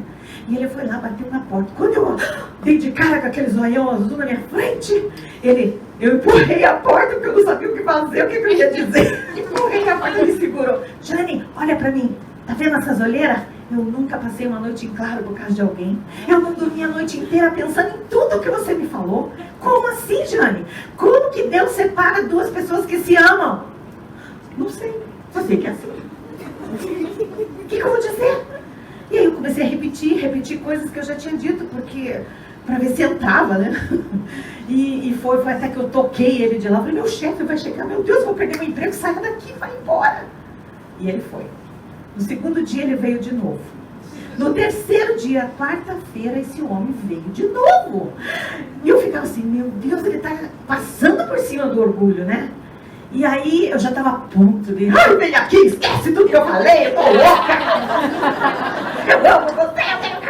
E ele foi lá, bateu na porta. Quando eu dei de cara com aquele zoião azul na minha frente, eu empurrei a porta porque eu não sabia o que fazer, o que eu ia dizer. Empurrei a porta, ele segurou. Jane, olha pra mim, tá vendo essas olheiras? Eu nunca passei uma noite em claro por causa de alguém. Eu não dormi a noite inteira pensando em tudo que você me falou. Como assim, Jane? Como que Deus separa duas pessoas que se amam? Não sei, só sei que é assim. O que eu vou dizer? E aí eu comecei a repetir coisas que eu já tinha dito, porque para ver se entrava, né? E foi até que eu toquei ele de lá. Falei, meu chefe vai chegar, meu Deus, vou perder meu emprego, saia daqui, vai embora. E ele foi. No segundo dia ele veio de novo. No terceiro dia, quarta-feira, esse homem veio de novo. E eu ficava assim, meu Deus, ele está passando por cima do orgulho, né? E aí eu já estava a ponto de, ai, vem aqui, esquece tudo que eu falei, eu tô louca. Eu amo você, eu tenho que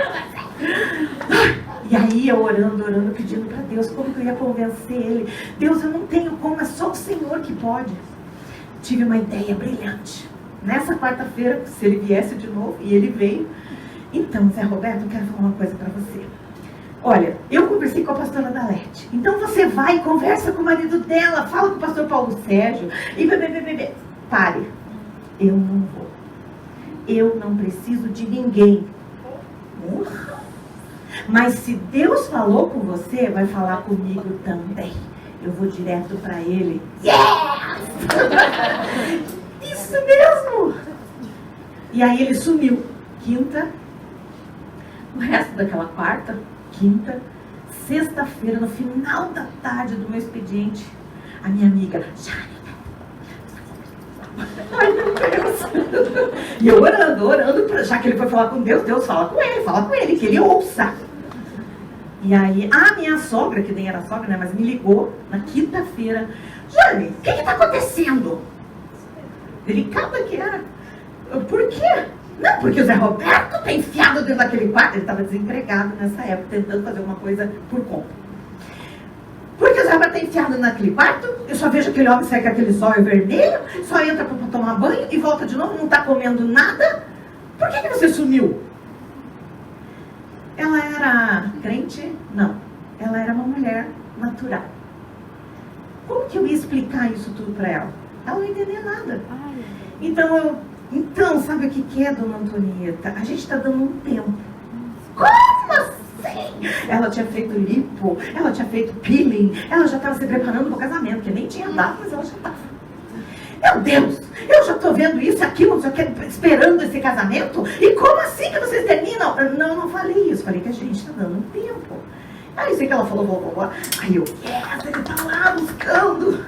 você. E aí eu orando, pedindo para Deus como que eu ia convencer ele. Deus, eu não tenho como, é só o Senhor que pode. Tive uma ideia brilhante. Nessa quarta-feira, se ele viesse de novo, e ele veio. Então, Zé Roberto, eu quero falar uma coisa para você. Olha, eu conversei com a pastora Dalete. Então você vai e conversa com o marido dela, fala com o pastor Paulo Sérgio. E pare. Eu não vou. Eu não preciso de ninguém. Mas se Deus falou com você, vai falar comigo também. Eu vou direto para ele. Yes! Isso mesmo! E aí ele sumiu. Quinta, o resto daquela quarta, quinta, sexta-feira, no final da tarde do meu expediente, a minha amiga, ai meu Deus! E eu orando, já que ele foi falar com Deus, Deus fala com ele, que ele ouça. E aí, a minha sogra, que nem era sogra, né, mas me ligou na quinta-feira, Jane, o que está acontecendo? Delicada que era. Por quê? Não, porque o Zé Roberto está enfiado dentro daquele quarto. Ele estava desempregado nessa época, tentando fazer uma coisa por conta. Porque o Zé Roberto está enfiado naquele quarto, eu só vejo aquele homem sair com aquele sol vermelho, só entra para tomar banho e volta de novo, não está comendo nada. Por que você sumiu? Ela era crente? Não. Ela era uma mulher natural. Como que eu ia explicar isso tudo para ela? Ela não entendia nada. Então, sabe o que é, dona Antonieta? A gente está dando um tempo. Como assim? Ela tinha feito lipo, ela tinha feito peeling, ela já estava se preparando para o casamento, que nem tinha dado, mas ela já estava. Meu Deus, eu já estou vendo isso, aquilo, esperando esse casamento. E como assim que vocês terminam? Não falei isso, falei que a gente está dando um tempo. Aí sei que ela falou, blá. Aí eu, yes, ele está lá buscando.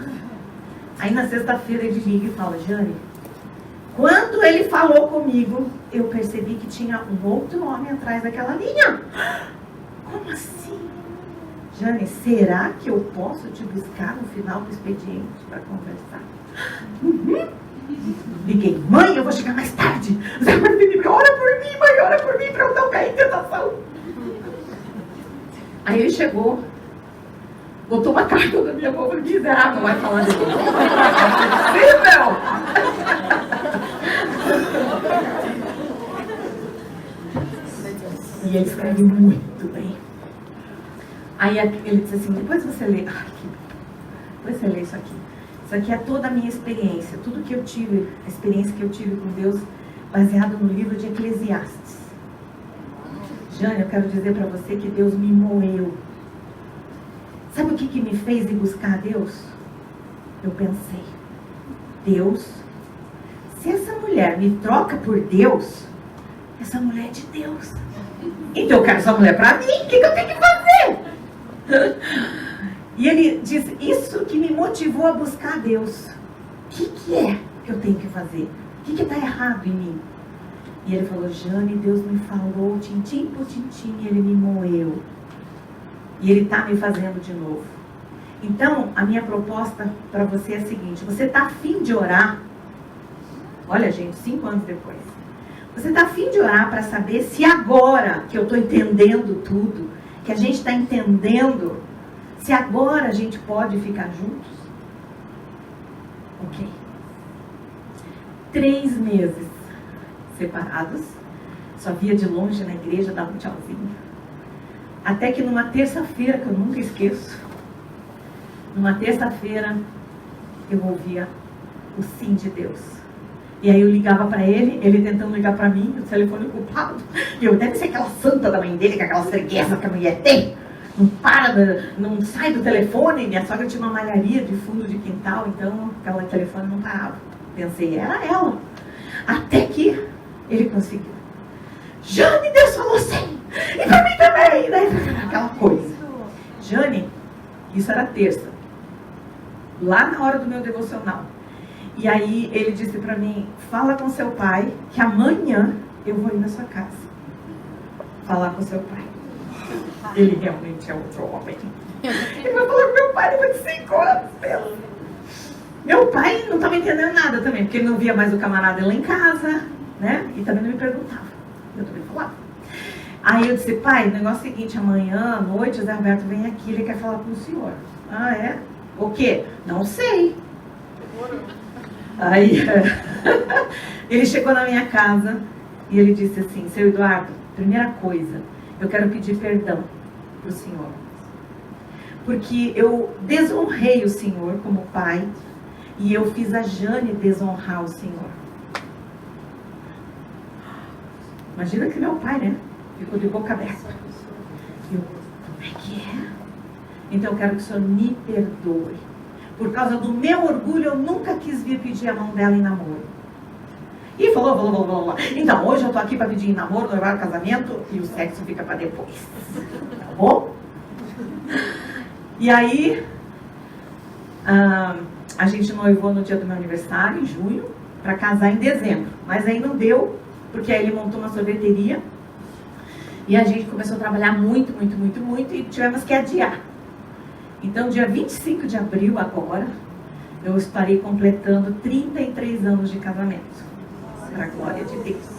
Aí na sexta-feira ele liga e fala, Jane, quando ele falou comigo, eu percebi que tinha um outro homem atrás daquela linha. Como assim? Jane, será que eu posso te buscar no final do expediente para conversar? Liguei, mãe, eu vou chegar mais tarde. Zé Roberto, ora por mim, mãe, ora por mim para eu não cair em tentação. Aí ele chegou, botou uma carta na minha mão e falou, miserável, vai falar de tudo. E ele escreve muito bem. Aí ele disse assim, depois você lê, depois você lê isso aqui. Isso aqui é toda a minha experiência, tudo que eu tive, a experiência que eu tive com Deus, baseado no livro de Eclesiastes. Jane, eu quero dizer para você que Deus me moeu. Sabe o que me fez ir buscar a Deus? Eu pensei, Deus, se essa mulher me troca por Deus, essa mulher é de Deus. Então eu quero essa mulher para mim, o que eu tenho que fazer? E ele diz, isso que me motivou a buscar a Deus. O que é que eu tenho que fazer? O que está errado em mim? E ele falou, Jane, Deus me falou, tintim por tintim, e ele me moeu. E ele está me fazendo de novo. Então, a minha proposta para você é a seguinte, você está afim de orar? Olha, gente, 5 anos depois. Você está afim de orar para saber se agora que eu estou entendendo tudo, que a gente está entendendo, se agora a gente pode ficar juntos? Ok. 3 meses separados, só via de longe na igreja, dava um tchauzinho. Até que numa terça-feira, que eu nunca esqueço, numa terça-feira eu ouvia o sim de Deus. E aí eu ligava para ele tentando ligar para mim, o telefone ocupado. E eu, deve ser aquela santa da mãe dele, que é aquela freguesa que a mulher tem. Não sai do telefone. Minha sogra tinha uma malharia de fundo de quintal, então aquele telefone não parava. Pensei, era ela. Até que ele conseguiu. Jane, Deus falou sim! E pra mim também! Né? Aquela coisa. Jane, isso era terça. Lá na hora do meu devocional. E aí ele disse pra mim, fala com seu pai, que amanhã eu vou ir na sua casa. Falar com seu pai. Ele realmente é outro homem. Ele vai falar com meu pai depois de 5 anos. Meu pai não estava entendendo nada também, porque ele não via mais o camarada lá em casa, né? E também não me perguntava. Eu também falava. Aí eu disse, pai, o negócio é o seguinte, amanhã à noite o Zé Roberto vem aqui, ele quer falar com o senhor. Ah, é? O quê? Não sei. Aí ele chegou na minha casa e ele disse assim, seu Eduardo, primeira coisa, eu quero pedir perdão para o senhor. Porque eu desonrei o senhor como pai e eu fiz a Jane desonrar o senhor. Imagina que meu pai, né? Ficou de boca aberta. Eu, como é que é? Então eu quero que o senhor me perdoe. Por causa do meu orgulho, eu nunca quis vir pedir a mão dela em namoro. E falou. Então, hoje eu tô aqui para pedir em namoro, noivar casamento, e o sexo fica para depois. Tá bom? E aí, a gente noivou no dia do meu aniversário, em junho, para casar em dezembro. Mas aí não deu, porque aí ele montou uma sorveteria. E a gente começou a trabalhar muito, e tivemos que adiar. Então, dia 25 de abril agora, eu estarei completando 33 anos de casamento. Para a glória de Deus.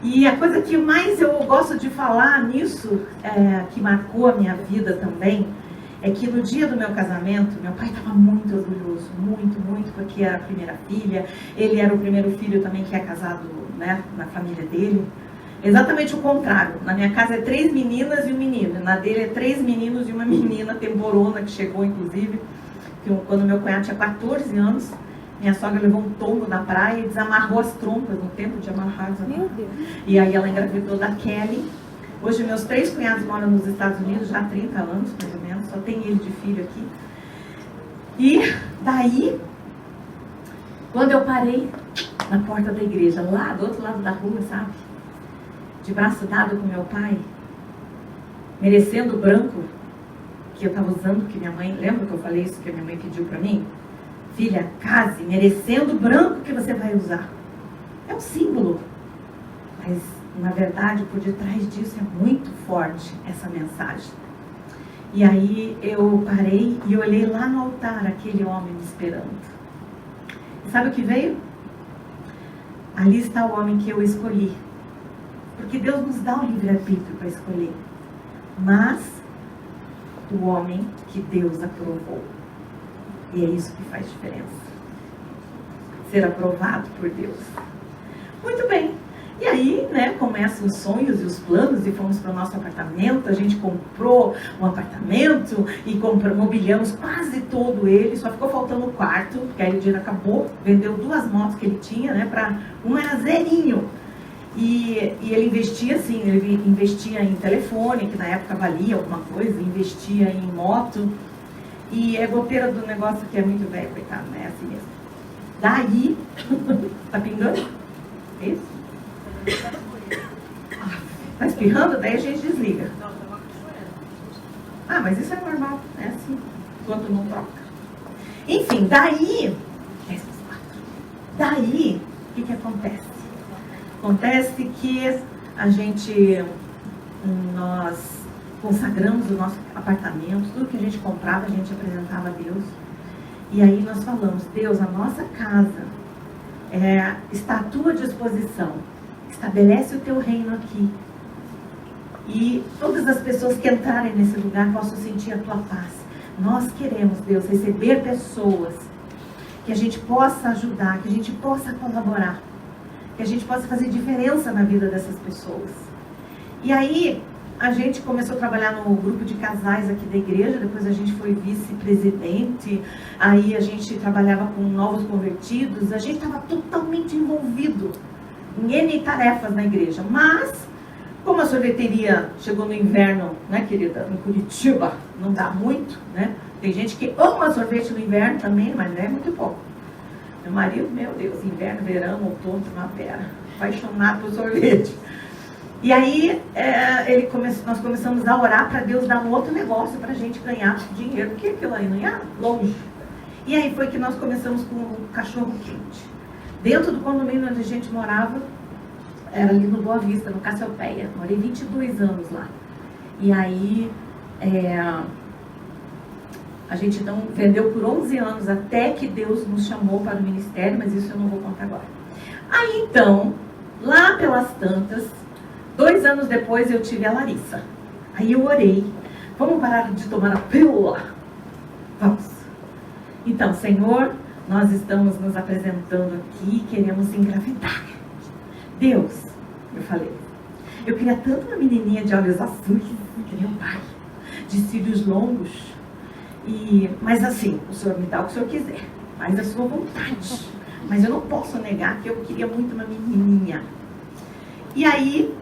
E a coisa que mais eu gosto de falar nisso, que marcou a minha vida também, é que no dia do meu casamento, meu pai estava muito orgulhoso, muito, porque era a primeira filha, ele era o primeiro filho também que é casado, né, na família dele. Exatamente o contrário, na minha casa é 3 meninas e um menino, na dele é 3 meninos e uma menina temporona, que chegou inclusive, quando meu cunhado tinha 14 anos, minha sogra levou um tombo na praia e desamarrou as trompas no tempo de amarrar. Meu Deus. E aí ela engravidou da Kelly. Hoje meus 3 cunhados moram nos Estados Unidos, já há 30 anos mais ou menos, só tem ele de filho aqui. E daí, quando eu parei na porta da igreja, lá do outro lado da rua, sabe? De braço dado com meu pai, merecendo o branco que eu estava usando, que minha mãe, lembra que eu falei isso que a minha mãe pediu para mim? Filha, case, merecendo o branco que você vai usar. É um símbolo. Mas, na verdade, por detrás disso é muito forte essa mensagem. E aí eu parei e olhei lá no altar aquele homem me esperando. E sabe o que veio? Ali está o homem que eu escolhi. Porque Deus nos dá o livre-arbítrio para escolher. Mas o homem que Deus aprovou. E é isso que faz diferença. Ser aprovado por Deus. Muito bem. E aí, né, começam os sonhos e os planos e fomos para o nosso apartamento. A gente comprou um apartamento e mobiliamos quase todo ele. Só ficou faltando o quarto, porque aí o dinheiro acabou. Vendeu 2 motos que ele tinha, né, uma era zerinho. E ele investia assim, ele investia em telefone, que na época valia alguma coisa, investia em moto. E é goteira do negócio que é muito velho, coitado, né? Assim mesmo. Daí, tá pingando? É isso? Tá espirrando? Daí a gente desliga. Ah, mas isso é normal, é assim, enquanto não troca. Enfim, daí, o que acontece? Acontece que nós consagramos o nosso apartamento, tudo que a gente comprava, a gente apresentava a Deus. E aí nós falamos, Deus, a nossa casa está à tua disposição. Estabelece o teu reino aqui. E todas as pessoas que entrarem nesse lugar possam sentir a tua paz. Nós queremos, Deus, receber pessoas que a gente possa ajudar, que a gente possa colaborar, que a gente possa fazer diferença na vida dessas pessoas. E aí, a gente começou a trabalhar no grupo de casais aqui da igreja, depois a gente foi vice-presidente, aí a gente trabalhava com novos convertidos, a gente estava totalmente envolvido em N tarefas na igreja. Mas, como a sorveteria chegou no inverno, né, querida, em Curitiba, não dá muito, né? Tem gente que ama sorvete no inverno também, mas não é muito pouco. Meu marido, meu Deus, inverno, verão, outono, primavera, apaixonado por sorvete. E aí, nós começamos a orar para Deus dar um outro negócio para a gente ganhar dinheiro, porque aquilo aí não ia longe. E aí foi que nós começamos com o cachorro quente. Dentro do condomínio onde a gente morava, era ali no Boa Vista, no Cassiopeia. Morei 22 anos lá. E aí, a gente então vendeu por 11 anos, até que Deus nos chamou para o ministério, mas isso eu não vou contar agora. Aí então, lá pelas tantas, 2 anos depois eu tive a Larissa. Aí eu orei, vamos parar de tomar a pílula? Vamos. Então, Senhor, nós estamos nos apresentando aqui, queremos engravidar. Deus, eu falei, eu queria tanto uma menininha de olhos azuis, que nem o pai, de cílios longos. Mas assim, o Senhor me dá o que o Senhor quiser, faz a sua vontade. Mas eu não posso negar que eu queria muito uma menininha. E aí,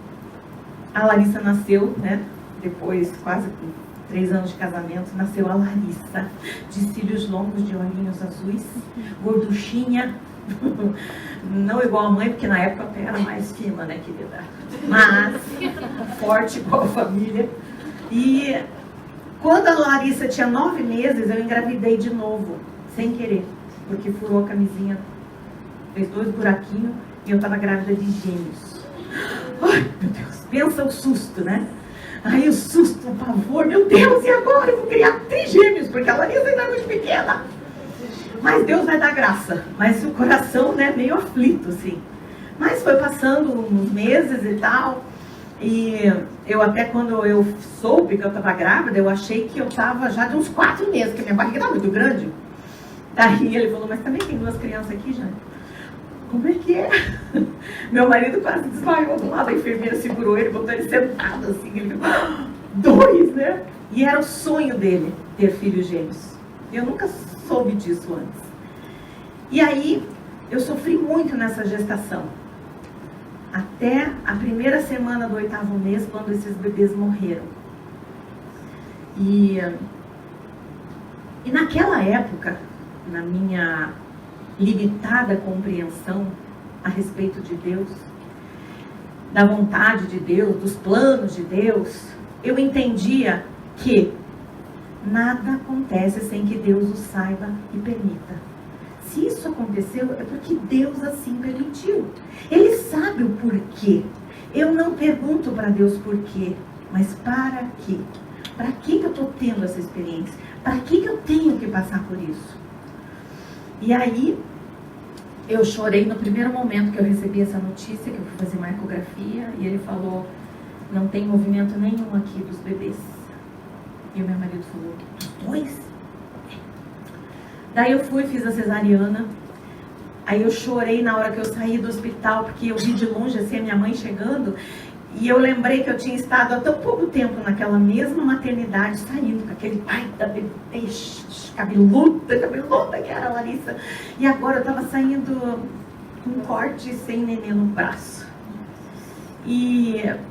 a Larissa nasceu, né? Depois, quase 3 anos de casamento, nasceu a Larissa, de cílios longos, de olhinhos azuis, gorduchinha. Não igual a mãe, porque na época até era mais fina, né, querida? Mas forte igual a família. E quando a Larissa tinha 9 meses, eu engravidei de novo, sem querer, porque furou a camisinha, fez 2 buraquinhos e eu estava grávida de gêmeos. Ai, meu Deus, pensa o susto, né? Aí o susto, o pavor, meu Deus, e agora? Eu vou criar trigêmeos, porque a Larissa ainda é muito pequena. Mas Deus vai dar graça. Mas o coração, né, meio aflito, assim. Mas foi passando uns meses e tal. E eu até quando eu soube que eu estava grávida, eu achei que eu estava já de uns 4 meses, porque minha barriga estava muito grande. Daí ele falou, mas também tem 2 crianças aqui, Jane. Como é que é? Meu marido quase desmaiou do lado, a enfermeira segurou ele, botou ele sentado assim. Ele falou, 2, né? E era o sonho dele ter filhos gêmeos. Eu nunca soube disso antes. E aí, eu sofri muito nessa gestação. Até a primeira semana do 8º mês, quando esses bebês morreram. E naquela época, na minha limitada compreensão a respeito de Deus, da vontade de Deus, dos planos de Deus, eu entendia que nada acontece sem que Deus o saiba e permita. Se isso aconteceu, é porque Deus assim permitiu. Ele sabe o porquê. Eu não pergunto para Deus porquê, mas para quê? Para que eu estou tendo essa experiência? Para que eu tenho que passar por isso? E aí, eu chorei no primeiro momento que eu recebi essa notícia, que eu fui fazer uma ecografia, e ele falou, não tem movimento nenhum aqui dos bebês. E o meu marido falou, dos 2? Daí eu fui, fiz a cesariana. Aí eu chorei na hora que eu saí do hospital, porque eu vi de longe assim a minha mãe chegando. E eu lembrei que eu tinha estado há tão pouco tempo naquela mesma maternidade, saindo com aquele pai da bebê, cabeluda que era a Larissa. E agora eu estava saindo com um corte sem neném no braço.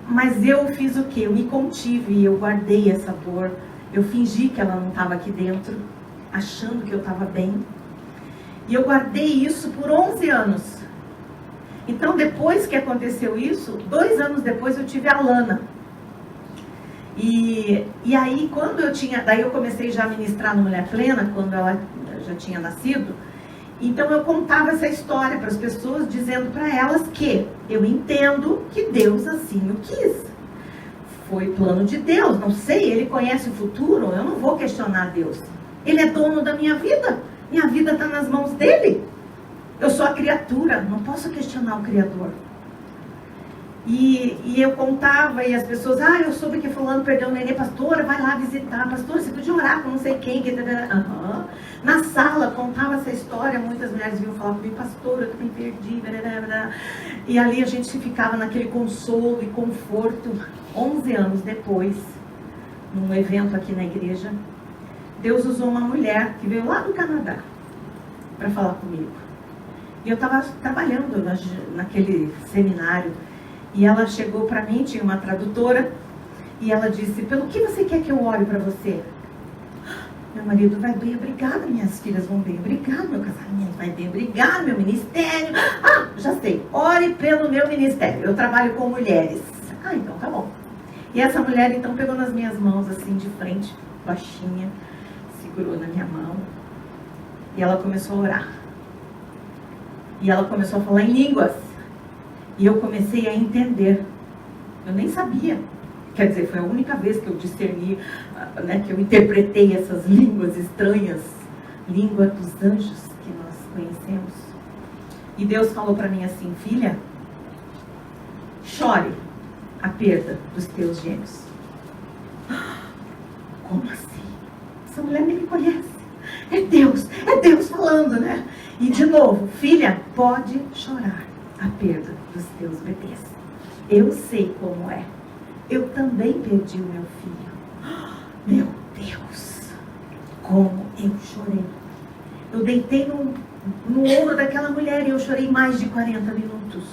Mas eu fiz o quê? Eu me contive, eu guardei essa dor. Eu fingi que ela não estava aqui dentro, achando que eu estava bem. E eu guardei isso por 11 anos. Então, depois que aconteceu isso, 2 anos depois eu tive a Lana. E aí, quando eu tinha... Daí eu comecei já a ministrar no Mulher Plena, quando ela já tinha nascido. Então, eu contava essa história para as pessoas, dizendo para elas que eu entendo que Deus assim o quis. Foi plano de Deus, não sei, Ele conhece o futuro, eu não vou questionar Deus. Ele é dono da minha vida está nas mãos dEle. Eu sou a criatura, não posso questionar o Criador. E eu contava, e as pessoas, eu soube que fulano perdeu o neném, pastora, vai lá visitar, pastora, você podia orar com não sei quem. Na sala, contava essa história, muitas mulheres vinham falar comigo, pastora, eu também perdi, e ali a gente ficava naquele consolo e conforto. 11 anos depois, num evento aqui na igreja, Deus usou uma mulher que veio lá do Canadá para falar comigo. E eu estava trabalhando naquele seminário, e ela chegou para mim, tinha uma tradutora, e ela disse, pelo que você quer que eu ore para você? Meu marido vai bem, obrigada, minhas filhas vão bem, obrigado, meu casamento vai bem, obrigado, meu ministério. Já sei, ore pelo meu ministério, eu trabalho com mulheres. Então tá bom. E essa mulher então pegou nas minhas mãos assim de frente, baixinha, segurou na minha mão, e ela começou a orar. E ela começou a falar em línguas. E eu comecei a entender. Eu nem sabia. Quer dizer, foi a única vez que eu discerni, né, que eu interpretei essas línguas estranhas, língua dos anjos que nós conhecemos. E Deus falou para mim assim, filha, chore a perda dos teus gêmeos. Como assim? Essa mulher nem me conhece. É Deus falando, né? E de novo, filha, pode chorar a perda dos teus bebês. Eu sei como é. Eu também perdi o meu filho. Meu Deus, como eu chorei. Eu deitei no ombro daquela mulher e eu chorei mais de 40 minutos.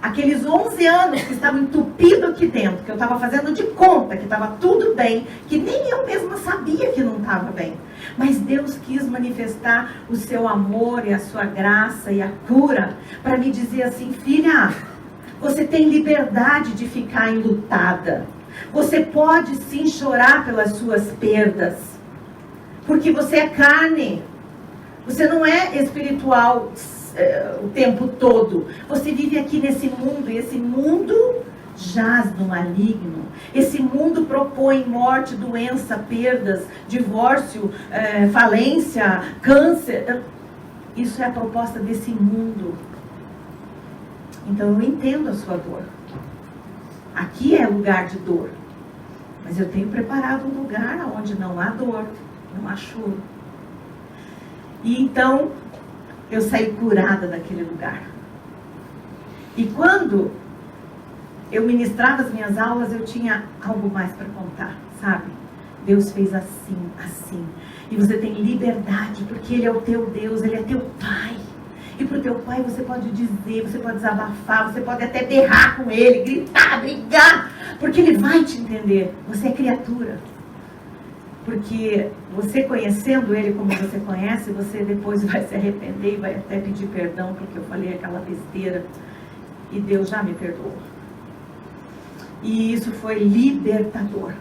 Aqueles 11 anos que estavam entupidos aqui dentro, que eu estava fazendo de conta que estava tudo bem, que nem eu mesma sabia que não estava bem. Mas Deus quis manifestar o seu amor e a sua graça e a cura para me dizer assim, filha, você tem liberdade de ficar enlutada. Você pode sim chorar pelas suas perdas. Porque você é carne. Você não é espiritual o tempo todo. Você vive aqui nesse mundo, e esse mundo jaz no maligno. Esse mundo propõe morte, doença, perdas, divórcio, falência, câncer. Isso é a proposta desse mundo. Então eu entendo a sua dor. Aqui é lugar de dor. Mas eu tenho preparado um lugar onde não há dor, não há choro. E então eu saí curada daquele lugar. E quando eu ministrava as minhas aulas, eu tinha algo mais para contar, sabe? Deus fez assim, assim. E você tem liberdade, porque Ele é o teu Deus, Ele é teu Pai. E para o teu Pai você pode dizer, você pode desabafar, você pode até berrar com Ele, gritar, brigar, porque Ele vai te entender. Você é criatura. Porque você conhecendo Ele como você conhece, você depois vai se arrepender e vai até pedir perdão porque eu falei aquela besteira. E Deus já me perdoou. E isso foi libertador.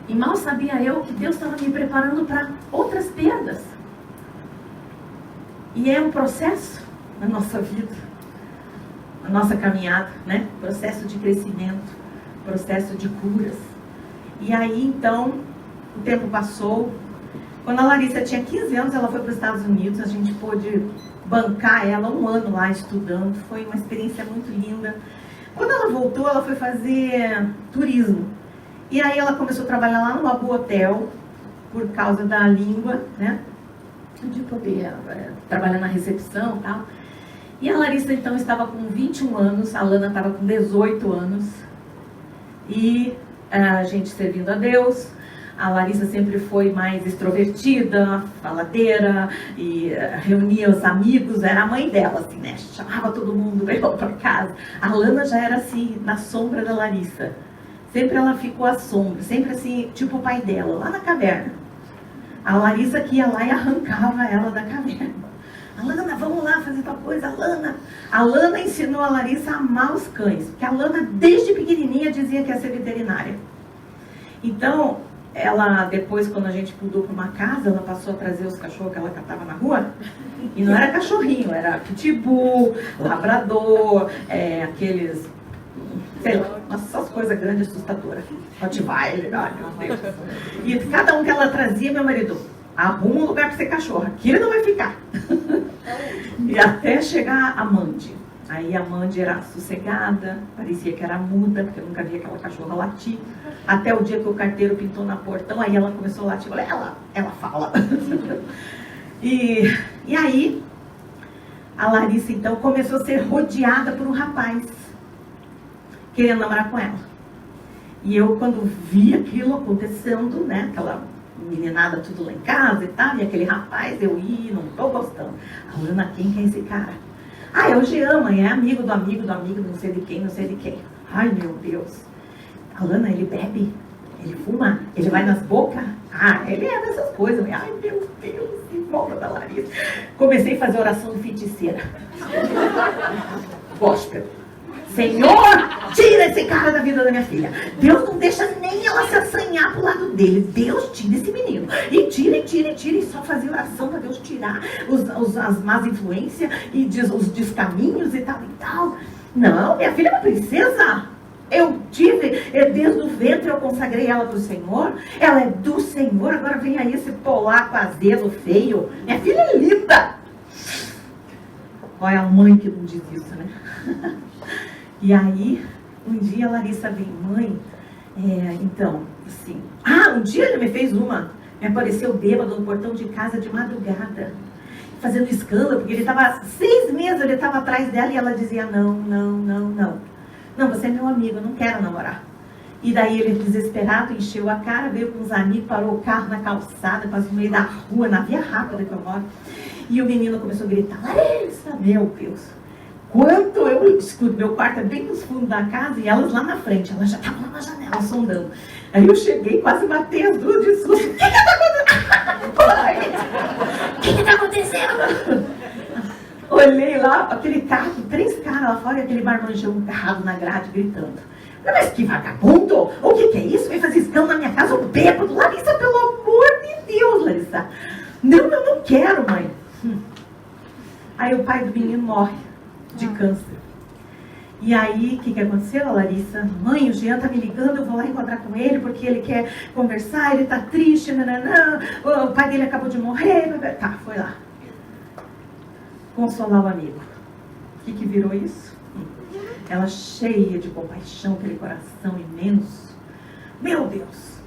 E mal sabia eu que Deus estava me preparando para outras perdas. E é um processo na nossa vida, na nossa caminhada, né? Processo de crescimento, processo de curas. E aí então, o tempo passou. Quando a Larissa tinha 15 anos, ela foi para os Estados Unidos. A gente pôde bancar ela 1 ano lá estudando. Foi uma experiência muito linda. Quando ela voltou, ela foi fazer turismo. E aí ela começou a trabalhar lá no Abu Hotel, por causa da língua, né? De poder trabalhar na recepção e tal. E a Larissa então estava com 21 anos, a Lana estava com 18 anos. E a gente servindo a Deus. A Larissa sempre foi mais extrovertida, faladeira, e reunia os amigos, era a mãe dela, assim, né? Chamava todo mundo, veio para casa. A Lana já era assim, na sombra da Larissa. Sempre ela ficou à sombra, sempre assim, tipo o pai dela, lá na caverna. A Larissa que ia lá e arrancava ela da caverna. A Lana, vamos lá fazer tal coisa, a Lana ensinou a Larissa a amar os cães, porque a Lana desde pequenininha dizia que ia ser veterinária. Então, ela depois, quando a gente mudou para uma casa, ela passou a trazer os cachorros que ela catava na rua. E não era cachorrinho, era pitbull, labrador, aqueles, sei lá, essas coisas grandes assustadoras. Rottweiler, ai meu Deus. E cada um que ela trazia, meu marido, arruma um lugar para ser cachorro, aqui ele não vai ficar. E até chegar a Mandy. Aí a Mandy era sossegada, parecia que era muda, porque eu nunca vi aquela cachorra latir. Até o dia que o carteiro pintou na portão, aí ela começou a latir. Ela fala. E aí, a Larissa então começou a ser rodeada por um rapaz, querendo namorar com ela. E eu, quando vi aquilo acontecendo, né, aquela meninada tudo lá em casa e tal, e aquele rapaz, eu não tô gostando. A Lana, quem que é esse cara? Ah, é o Jean, mãe, é amigo do amigo do amigo, não sei de quem, não sei de quem. Ai, meu Deus. A Lana, ele bebe, ele fuma, ele vai nas bocas. Ah, ele é dessas coisas. Ai, meu Deus, que volta da Larissa. Comecei a fazer oração de feiticeira. Gospel. Senhor, tira esse cara da vida da minha filha. Deus não deixa nem ela se assanhar pro lado dele. Deus tira esse menino. E tira. E só fazer oração para Deus tirar as más influências e os descaminhos e tal. Não, minha filha é uma princesa. Eu tive, desde o ventre eu consagrei ela pro Senhor. Ela é do Senhor. Agora vem aí esse polaco azedo, feio. Minha filha é linda. Olha a mãe que não diz isso, né? E aí, um dia a Larissa veio, mãe, então, assim... Ah, um dia ele me fez uma. Me apareceu bêbado no portão de casa de madrugada, fazendo escândalo, porque ele estava 6 meses, ele estava atrás dela e ela dizia, não. Não, você é meu amigo, eu não quero namorar. E daí ele, desesperado, encheu a cara, veio com os amigos, parou o carro na calçada, passou no meio da rua, na via rápida que eu moro. E o menino começou a gritar, Larissa, meu Deus. Quando eu escuto, meu quarto é bem nos fundos da casa e elas lá na frente, elas já estavam lá na janela sondando. Aí eu cheguei, quase matei as duas de susto. O que está acontecendo? Olhei lá, aquele carro, 3 caras lá fora e aquele marmanjão agarrado na grade gritando. Mas que vagabundo! O que é isso? Vem fazer escândalo na minha casa, um bêbado. Larissa, pelo amor de Deus, Larissa. Não, eu não quero, mãe. Aí o pai do menino morre de câncer. E aí, o que aconteceu, Larissa? Mãe, o Jean tá me ligando, eu vou lá encontrar com ele, porque ele quer conversar, ele tá triste, nananã, o pai dele acabou de morrer. Tá, foi lá. Consolar o amigo. O que virou isso? Ela cheia de compaixão, aquele coração imenso. Meu Deus!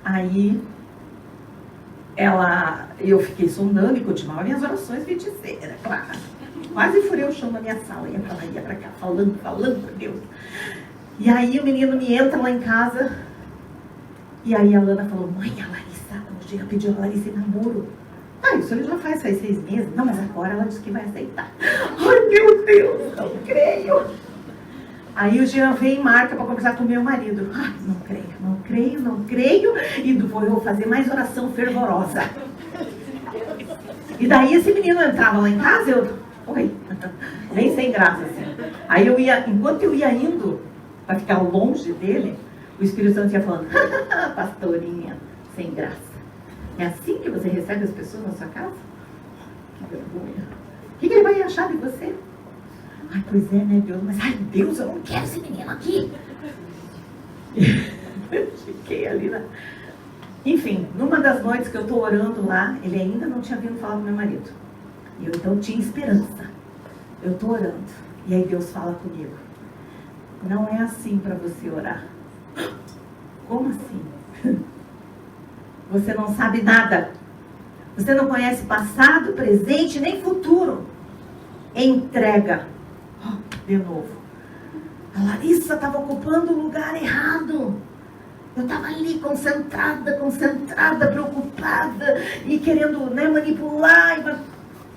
Aí, eu fiquei sondando e continuava minhas orações feiticeiras, claro. Quase furei o chão da minha sala, ia pra lá, ia pra cá, falando por Deus. E aí o menino me entra lá em casa, e aí a Lana falou, mãe, a Larissa, o Jean pediu a Larissa em namoro. Ah, isso ele já faz 6 meses. Não, mas agora ela disse que vai aceitar. Ai, meu Deus, não creio. Aí o Jean vem e marca para conversar com o meu marido. Ai, não creio. E vou fazer mais oração fervorosa. E daí esse menino entrava lá em casa, oi, bem sem graça assim. Aí enquanto eu ia indo para ficar longe dele, o Espírito Santo ia falando, pastorinha, sem graça. É assim que você recebe as pessoas na sua casa? Que vergonha. O que ele vai achar de você? Ai, pois é, né, Deus? Mas, ai, Deus, eu não quero esse menino aqui. Eu fiquei ali na... Enfim, numa das noites que eu estou orando lá, ele ainda não tinha vindo falar com meu marido. E eu então tinha esperança. Eu estou orando. E aí Deus fala comigo. Não é assim para você orar. Como assim? Você não sabe nada. Você não conhece passado, presente, nem futuro. Entrega. De novo. A Larissa estava ocupando o lugar errado. Eu estava ali concentrada, preocupada e querendo, né, manipular e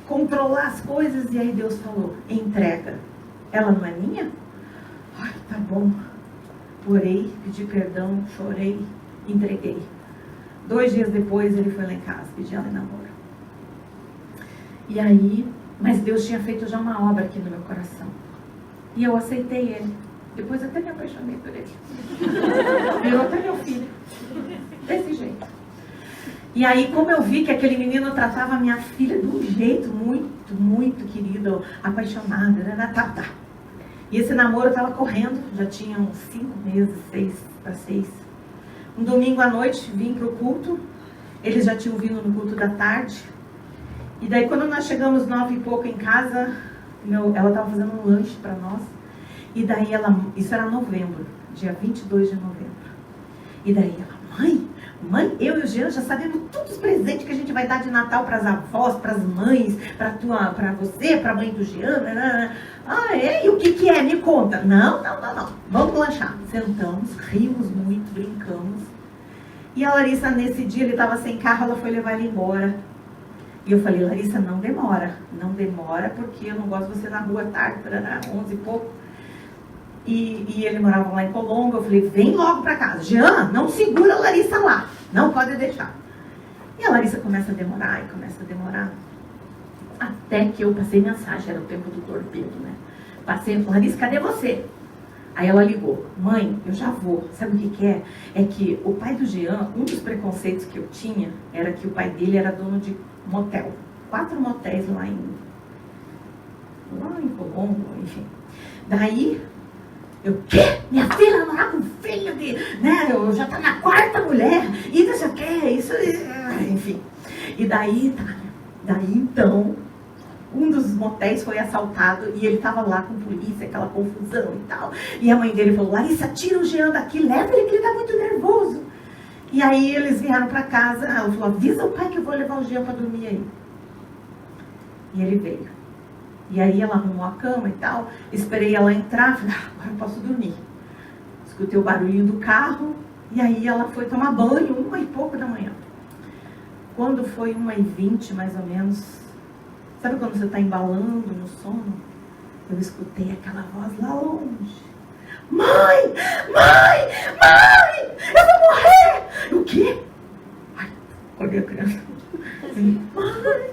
controlar as coisas. E aí Deus falou, entrega. Ela não é minha? Ai, tá bom. Orei, pedi perdão, chorei, entreguei. 2 dias depois ele foi lá em casa, pedi ela em namoro. E aí, mas Deus tinha feito já uma obra aqui no meu coração. E eu aceitei ele. Depois até me apaixonei por ele. Virou até meu filho. Desse jeito. E aí, como eu vi que aquele menino tratava a minha filha de um jeito muito, muito querido, apaixonada, né? Tá. E esse namoro estava correndo, já tinha uns 5 meses, 6 para 6. Um domingo à noite, vim para o culto. Eles já tinham vindo no culto da tarde. E daí, quando nós chegamos 9 e pouco em casa, ela estava fazendo um lanche para nós. E daí isso era novembro, dia 22 de novembro. E daí ela, mãe, eu e o Jean já sabemos todos os presentes que a gente vai dar de Natal para as avós, para as mães, para você, para a mãe do Jean. Ah, é? E o que é? Me conta. Não. Vamos lanchar. Sentamos, rimos muito, brincamos. E a Larissa, nesse dia, ele estava sem carro, ela foi levar ele embora. E eu falei, Larissa, não demora, porque eu não gosto de você na rua tarde, 11 e pouco. E ele morava lá em Colombo, eu falei, vem logo pra casa. Jean, não segura a Larissa lá, não pode deixar. E a Larissa começa a demorar, até que eu passei mensagem, era o tempo do torpedo, né? Passei, Larissa, cadê você? Aí ela ligou, mãe, eu já vou. Sabe o que é? É que o pai do Jean, um dos preconceitos que eu tinha, era que o pai dele era dono de motel. 4 motéis lá em Colombo, enfim. Daí, quê? Minha filha namorar com filho de... né? Eu já tá na 4ª mulher. E não sei o quê, isso... enfim. E daí então... um dos motéis foi assaltado e ele estava lá com polícia, aquela confusão e tal. E a mãe dele falou, Larissa, tira o Jean daqui, leva ele que ele está muito nervoso. E aí eles vieram para casa, ela falou, avisa o pai que eu vou levar o Jean para dormir aí. E ele veio. E aí ela arrumou a cama e tal, esperei ela entrar, falei, agora eu posso dormir. Escutei o barulhinho do carro e aí ela foi tomar banho, 1 e pouco da manhã. Quando foi 1h20 mais ou menos, sabe quando você está embalando no sono? Eu escutei aquela voz lá longe. Mãe! Eu vou morrer! O quê? Ai, acordei a criança. Mãe!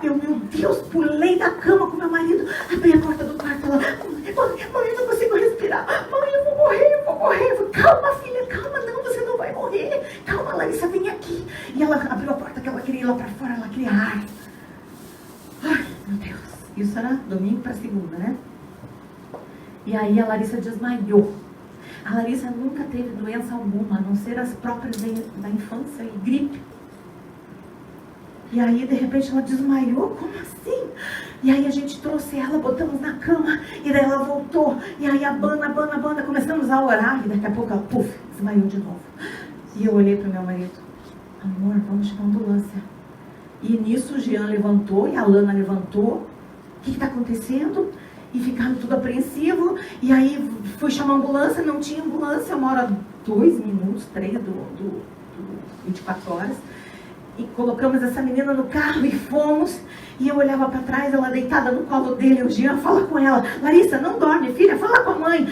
Eu, meu Deus, pulei da cama com meu marido, abri a porta do quarto, ela, mãe, eu não consigo respirar. Mãe, eu vou morrer. Eu falei, calma, filha, calma, não, você não vai morrer. Calma, Larissa, vem aqui. E ela abriu a porta que ela queria ir lá pra fora, ela queria ar. Ai, meu Deus. Isso era domingo para segunda, né? E aí a Larissa desmaiou. A Larissa nunca teve doença alguma, a não ser as próprias da infância e gripe. E aí, de repente, ela desmaiou. Como assim? E aí a gente trouxe ela, botamos na cama. E daí ela voltou. E aí abana. Começamos a orar. E daqui a pouco ela, puf, desmaiou de novo. E eu olhei para o meu marido. Amor, vamos chamar a ambulância. E nisso o Jean levantou e a Lana levantou. O que está acontecendo? E ficaram tudo apreensivo. E aí fui chamar a ambulância, não tinha ambulância. 1 hora, 2 minutos, 3 do 24 horas. E colocamos essa menina no carro e fomos. E eu olhava para trás, ela deitada no colo dele. O Jean fala com ela, Larissa, não dorme, filha, fala com a mãe.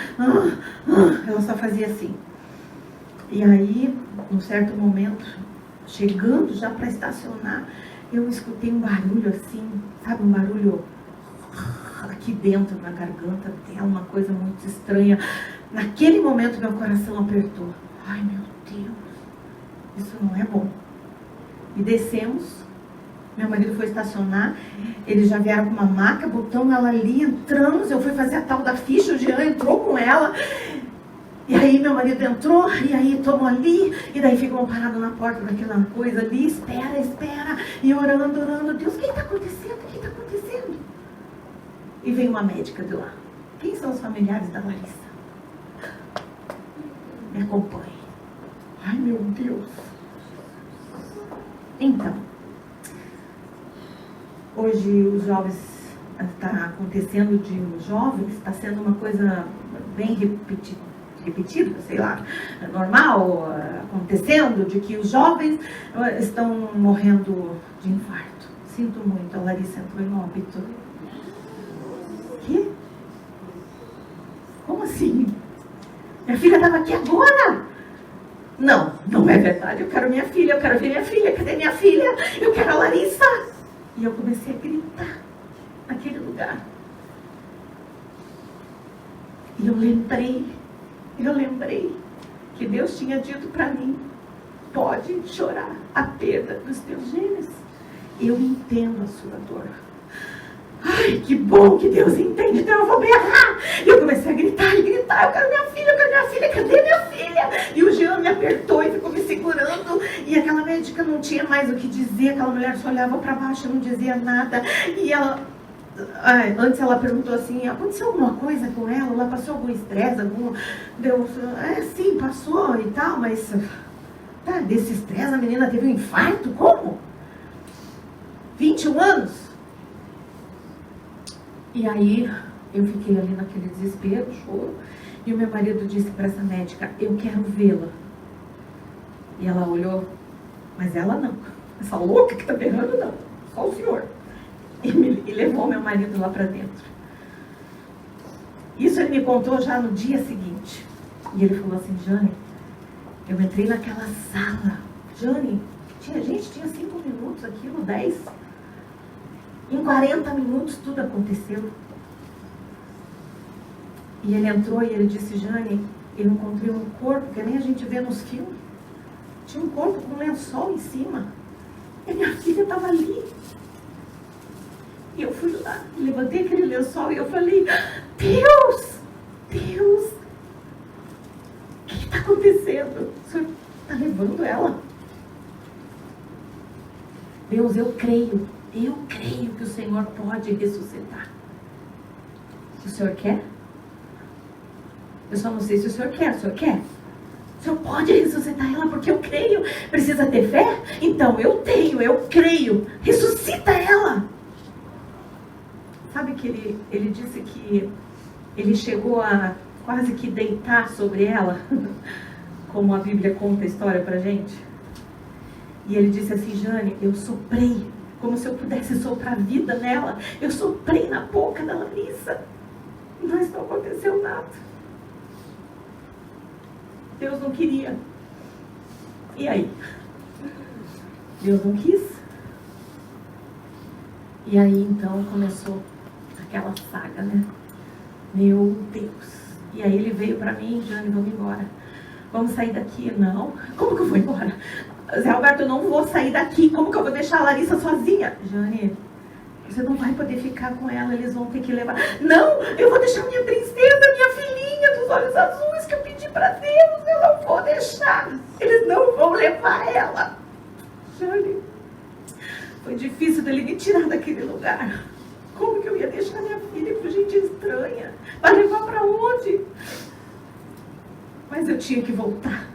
Ela só fazia assim. E aí, num certo momento, chegando já para estacionar, eu escutei um barulho assim, sabe, um barulho aqui dentro, na garganta dela, uma coisa muito estranha. Naquele momento, meu coração apertou. Ai, meu Deus, isso não é bom. E descemos, meu marido foi estacionar, eles já vieram com uma maca, botamos ela ali, entramos, eu fui fazer a tal da ficha, o Jean entrou com ela, e aí meu marido entrou, e aí tomou ali, e daí ficou parado na porta daquela coisa ali, espera, e orando, Deus, o que está acontecendo? E veio uma médica de lá. Quem são os familiares da Larissa? Me acompanhe. Ai, meu Deus. Então, hoje os jovens, está acontecendo de uns jovens, está sendo uma coisa bem repetida, sei lá, normal, acontecendo, de que os jovens estão morrendo de infarto. Sinto muito, a Larissa entrou em óbito. Que? Como assim? Minha filha estava aqui agora? Não, não é verdade. Eu quero minha filha, eu quero ver minha filha. Cadê minha filha? Eu quero a Larissa. E eu comecei a gritar naquele lugar. E eu lembrei que Deus tinha dito para mim, pode chorar a perda dos teus gêmeos. Eu entendo a sua dor. Ai, que bom que Deus entende, então eu vou berrar. E eu comecei a gritar, eu quero minha filha, cadê minha filha? E o Jean me apertou e ficou me segurando. E aquela médica não tinha mais o que dizer, aquela mulher só olhava para baixo, não dizia nada. E ela antes ela perguntou assim, aconteceu alguma coisa com ela? Ela passou algum estresse? Sim, passou e tal, mas desse estresse a menina teve um infarto? Como? 21 anos? E aí eu fiquei ali naquele desespero, choro, e o meu marido disse para essa médica, eu quero vê-la. E ela olhou, mas ela não, essa louca que tá berrando não, só o senhor. E levou meu marido lá para dentro. Isso ele me contou já no dia seguinte. E ele falou assim, Jane, eu entrei naquela sala. Jane, tinha 5 minutos, aquilo, 10. Em 40 minutos tudo aconteceu. E ele entrou e ele disse, Jane, eu encontrei um corpo que nem a gente vê nos filmes. Tinha um corpo com um lençol em cima. E minha filha estava ali. E eu fui lá, levantei aquele lençol e eu falei, Deus, o que está acontecendo? O senhor está levando ela? Deus, eu creio que o Senhor pode ressuscitar. O senhor quer? Eu só não sei se o senhor quer. O senhor quer? O senhor pode ressuscitar ela porque eu creio. Precisa ter fé? Então eu creio. Ressuscita ela. Sabe que ele disse que ele chegou a quase que deitar sobre ela, como a Bíblia conta a história pra gente. E ele disse assim, Jane, eu soprei, como se eu pudesse soprar vida nela. Eu soprei na boca da Larissa. Mas não aconteceu nada. Deus não queria. E aí? Deus não quis. E aí então começou aquela saga, né? Meu Deus. E aí ele veio pra mim, Jane, vamos embora. Vamos sair daqui? Não. Como que eu vou embora? Zé Alberto, eu não vou sair daqui. Como que eu vou deixar a Larissa sozinha? Jane, você não vai poder ficar com ela, eles vão ter que levar. Não, eu vou deixar minha princesa, minha filhinha dos olhos azuis que eu pedi pra Deus. Eu não vou deixar. Eles não vão levar ela. Jane, foi difícil dele me tirar daquele lugar. Como que eu ia deixar minha filha com gente estranha? Vai levar pra onde? Mas eu tinha que voltar.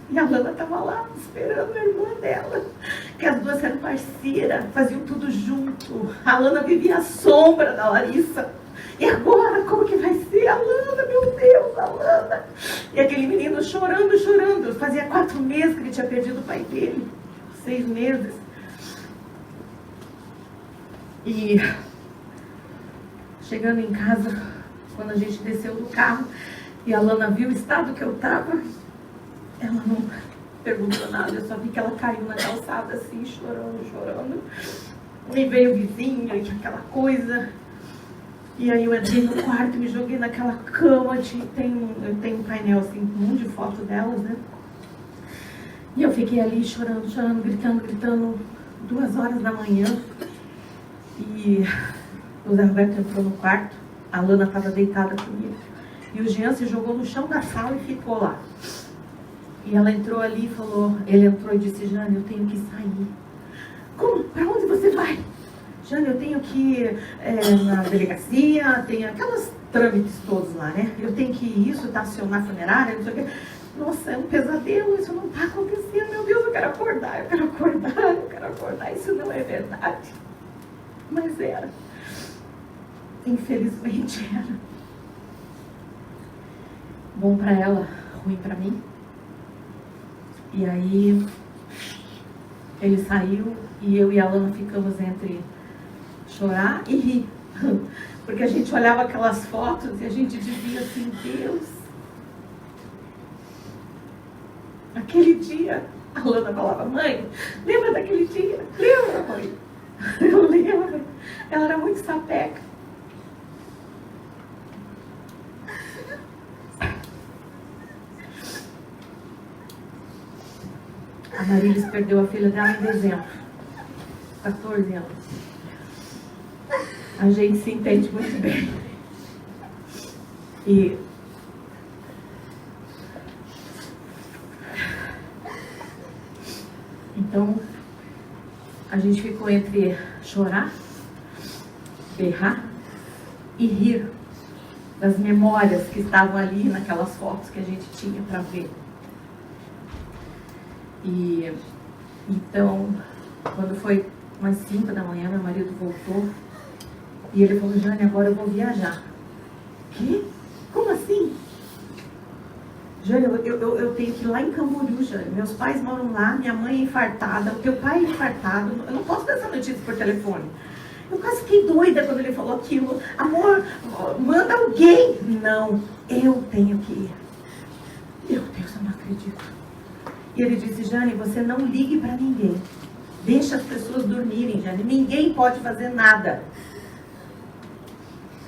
E a Lana estava lá, esperando a irmã dela. Que as duas eram parceiras, faziam tudo junto. A Lana vivia à sombra da Larissa. E agora, como que vai ser a Lana? Meu Deus, a Lana. E aquele menino chorando, chorando. Fazia 4 meses que ele tinha perdido o pai dele. 6 meses. E chegando em casa, quando a gente desceu do carro e a Lana viu o estado que eu estava, ela não perguntou nada, eu só vi que ela caiu na calçada assim, chorando. E veio o vizinho e aquela coisa. E aí eu entrei no quarto, me joguei naquela cama, eu tenho um painel assim, com um monte de foto delas, né? E eu fiquei ali chorando, gritando, 2 horas da manhã. E o Zé Roberto entrou no quarto, a Lana estava deitada comigo. E o Jean se jogou no chão da sala e ficou lá. E ela entrou ali e falou, ele entrou e disse, Jane, eu tenho que sair. Como? Para onde você vai? Jane, eu tenho que ir na delegacia, tem aquelas trâmites todos lá, né? Eu tenho que ir estacionar a funerária, não sei o quê. Nossa, é um pesadelo, isso não está acontecendo. Meu Deus, eu quero acordar, isso não é verdade. Mas era. Infelizmente era. Bom para ela, ruim para mim. E aí ele saiu e eu e a Lana ficamos entre chorar e rir. Porque a gente olhava aquelas fotos e a gente dizia assim, Deus. Aquele dia, a Lana falava, mãe, lembra daquele dia? Lembra, mãe? Eu lembro. Ela era muito sapeca. A Marilis perdeu a filha dela em dezembro. 14 anos. A gente se entende muito bem. E então a gente ficou entre chorar berrar e rir das memórias que estavam ali naquelas fotos que a gente tinha para ver. E então, quando foi umas 5 da manhã, meu marido voltou e ele falou: Jane, agora eu vou viajar. Que? Como assim? Jane, eu tenho que ir lá em Camboriú, Jane. Meus pais moram lá, minha mãe é infartada, o teu pai é infartado. Eu não posso dar essa notícia por telefone. Eu quase fiquei doida quando ele falou aquilo. Amor, manda alguém. Não, eu tenho que ir. Meu Deus, eu não acredito. E ele disse: Jane, você não ligue para ninguém. Deixa as pessoas dormirem, Jane. Ninguém pode fazer nada.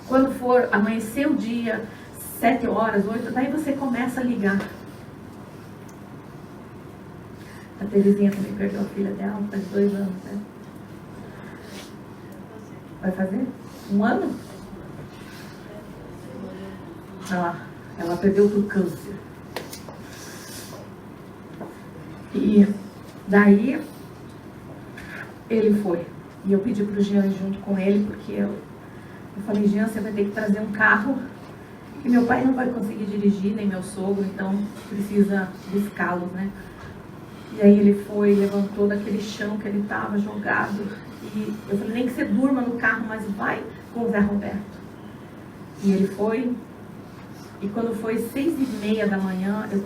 Quando for amanhecer o dia, 7 horas, 8, daí você começa a ligar. A Terezinha também perdeu a filha dela, faz 2 anos, né? Vai fazer? 1 ano? Ela perdeu por câncer. E daí ele foi. E eu pedi pro Jean junto com ele, porque eu falei: Jean, você vai ter que trazer um carro, que meu pai não vai conseguir dirigir, nem meu sogro, então precisa buscá-los, né? E aí ele foi, levantou daquele chão que ele estava jogado. E eu falei: nem que você durma no carro, mas vai com o Zé Roberto. E ele foi. E quando foi 6h30 da manhã, eu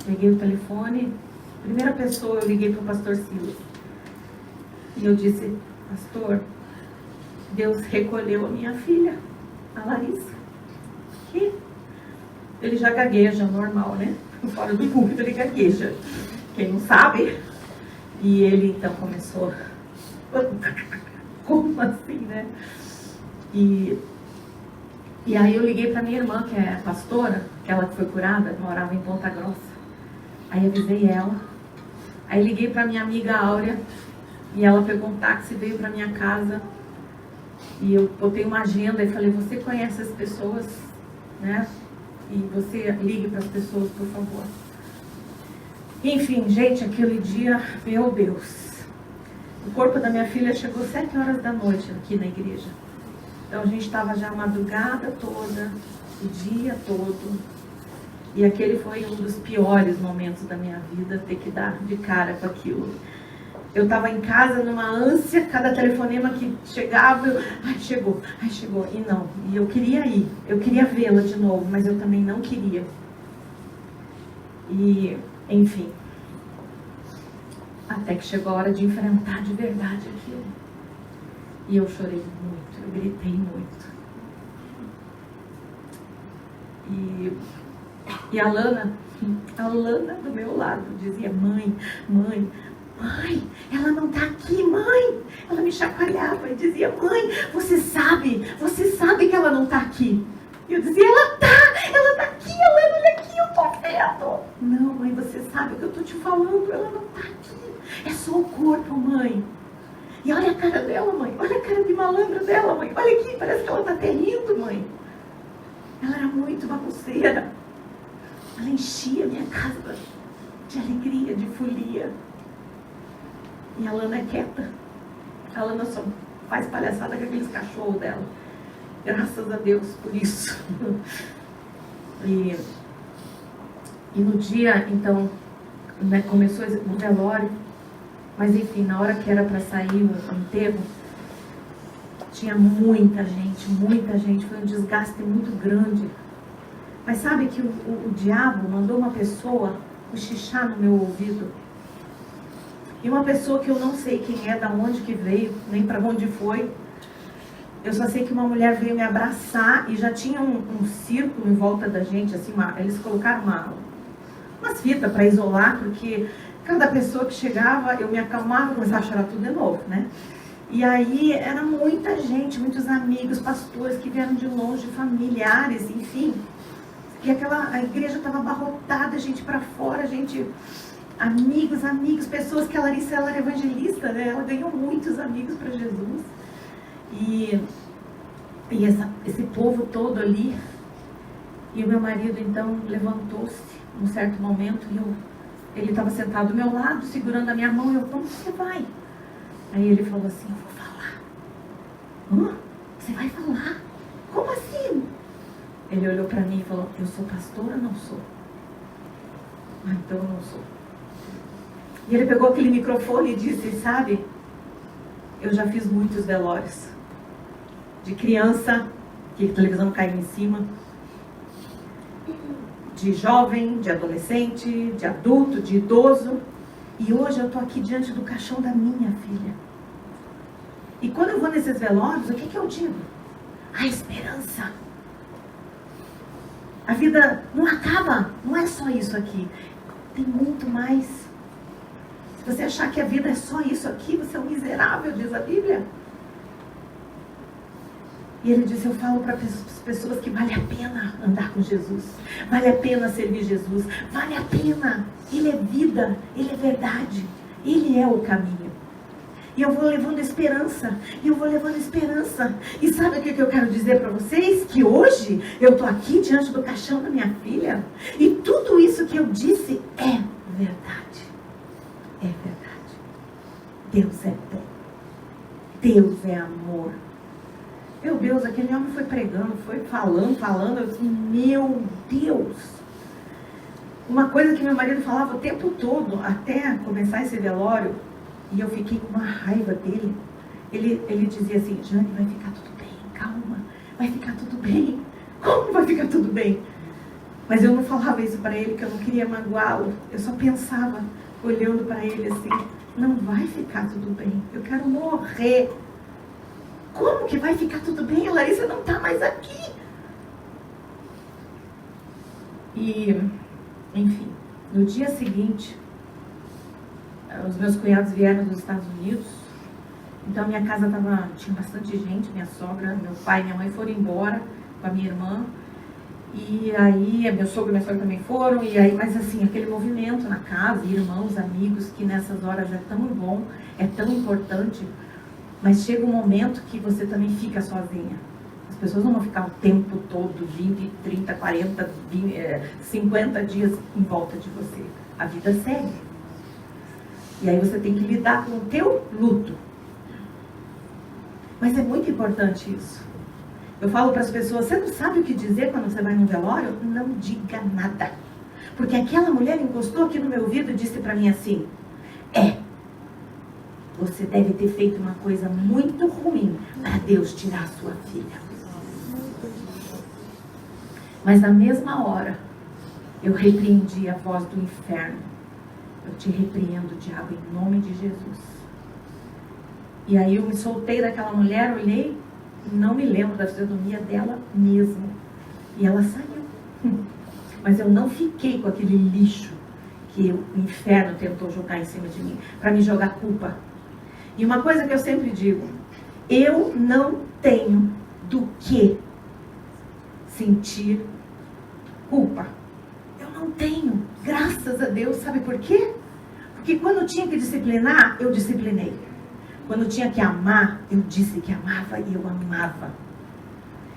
peguei o telefone. Primeira pessoa, eu liguei para o pastor Silas. E eu disse: pastor, Deus recolheu a minha filha, a Larissa. Que? Ele já gagueja, normal, né? Fora do púlpito ele gagueja. Quem não sabe? E ele então começou: como assim, né? E aí eu liguei para minha irmã, que é pastora, aquela que foi curada, morava em Ponta Grossa. Aí avisei ela. Aí liguei para minha amiga Áurea, e ela pegou um táxi e veio para minha casa. E eu botei uma agenda e falei: você conhece as pessoas, né? E você ligue para as pessoas, por favor. Enfim, gente, aquele dia, meu Deus. O corpo da minha filha chegou 7 horas da noite aqui na igreja. Então a gente estava já a madrugada toda, o dia todo. E aquele foi um dos piores momentos da minha vida, ter que dar de cara com aquilo. Eu estava em casa numa ânsia, cada telefonema que chegava, ai chegou. E eu queria ir, eu queria vê-la de novo, mas eu também não queria. E, enfim, até que chegou a hora de enfrentar de verdade aquilo. E eu chorei muito, eu gritei muito. E a Lana do meu lado dizia: mãe, ela não tá aqui, mãe. Ela me chacoalhava e dizia: mãe, você sabe que ela não tá aqui. E eu dizia: ela tá aqui, Alana, olha aqui, eu tô vendo. Não, mãe, você sabe o que eu tô te falando, ela não tá aqui. É só o corpo, mãe. E olha a cara dela, mãe, olha a cara de malandra dela, mãe. Olha aqui, parece que ela tá até rindo, mãe. Ela era muito bagunceira. Ela enchia minha casa de alegria, de folia. E a Lana é quieta. A Lana só faz palhaçada com aqueles cachorros dela. Graças a Deus por isso. E no dia, então, né, começou o velório. Mas enfim, na hora que era para sair o enterro, tinha muita gente. Foi um desgaste muito grande. Mas sabe que o diabo mandou uma pessoa cochichar no meu ouvido. E uma pessoa que eu não sei quem é, da onde que veio, nem para onde foi. Eu só sei que uma mulher veio me abraçar e já tinha um círculo em volta da gente, assim, eles colocaram umas fitas para isolar, porque cada pessoa que chegava, eu me acalmava e começava a chorar tudo de novo, né? E aí era muita gente, muitos amigos, pastores que vieram de longe, familiares, enfim. E a igreja estava abarrotada, gente para fora, gente... Amigos, pessoas que a Larissa, ela era evangelista, né? Ela ganhou muitos amigos para Jesus. E esse povo todo ali. E o meu marido, então, levantou-se num certo momento. E ele estava sentado do meu lado, segurando a minha mão. E eu: como você vai? Aí ele falou assim: eu vou falar. Você vai falar? Como assim? Ele olhou para mim e falou, eu sou pastora ou não sou? Ah, então eu não sou. E ele pegou aquele microfone e disse, sabe, eu já fiz muitos velórios. De criança, que a televisão caiu em cima. De jovem, de adolescente, de adulto, de idoso. E hoje eu estou aqui diante do caixão da minha filha. E quando eu vou nesses velórios, o que eu digo? A esperança. A vida não acaba, não é só isso aqui. Tem muito mais. Se você achar que a vida é só isso aqui, você é um miserável, diz a Bíblia. E ele disse, eu falo para as pessoas que vale a pena andar com Jesus. Vale a pena servir Jesus. Vale a pena. Ele é vida, Ele é verdade. Ele é o caminho. E eu vou levando esperança. E eu vou levando esperança. E sabe o que eu quero dizer para vocês? Que hoje eu estou aqui diante do caixão da minha filha. E tudo isso que eu disse é verdade. É verdade. Deus é bom. Deus é amor. Meu Deus, aquele homem foi pregando, foi falando. Eu disse, meu Deus. Uma coisa que meu marido falava o tempo todo, até começar esse velório, e eu fiquei com uma raiva dele. Ele dizia assim, Jane, vai ficar tudo bem, calma, vai ficar tudo bem. Como vai ficar tudo bem? Mas eu não falava isso para ele, que eu não queria magoá-lo. Eu só pensava, olhando para ele assim, não vai ficar tudo bem, eu quero morrer. Como que vai ficar tudo bem? A Larissa não está mais aqui. E, enfim, no dia seguinte, os meus cunhados vieram dos Estados Unidos. Então minha casa tinha bastante gente, minha sogra, meu pai e minha mãe foram embora com a minha irmã. E aí, meu sogro e minha sogra também foram. E aí, mas assim, aquele movimento na casa, irmãos, amigos, que nessas horas é tão bom, é tão importante. Mas chega um momento que você também fica sozinha. As pessoas não vão ficar o tempo todo, 20, 30, 40, 50 dias em volta de você. A vida segue. E aí você tem que lidar com o teu luto. Mas é muito importante isso. Eu falo para as pessoas, você não sabe o que dizer quando você vai num velório? Não diga nada. Porque aquela mulher encostou aqui no meu ouvido e disse para mim assim, você deve ter feito uma coisa muito ruim para Deus tirar a sua filha. Mas na mesma hora, eu repreendi a voz do inferno. Eu te repreendo, diabo, em nome de Jesus. E aí eu me soltei daquela mulher, olhei, não me lembro da fisionomia dela mesmo. E ela saiu. Mas eu não fiquei com aquele lixo que o inferno tentou jogar em cima de mim, para me jogar culpa. E uma coisa que eu sempre digo, eu não tenho do que sentir culpa. Eu não tenho, graças a Deus, sabe por quê? Porque quando tinha que disciplinar, eu disciplinei. Quando tinha que amar, eu disse que amava e eu amava.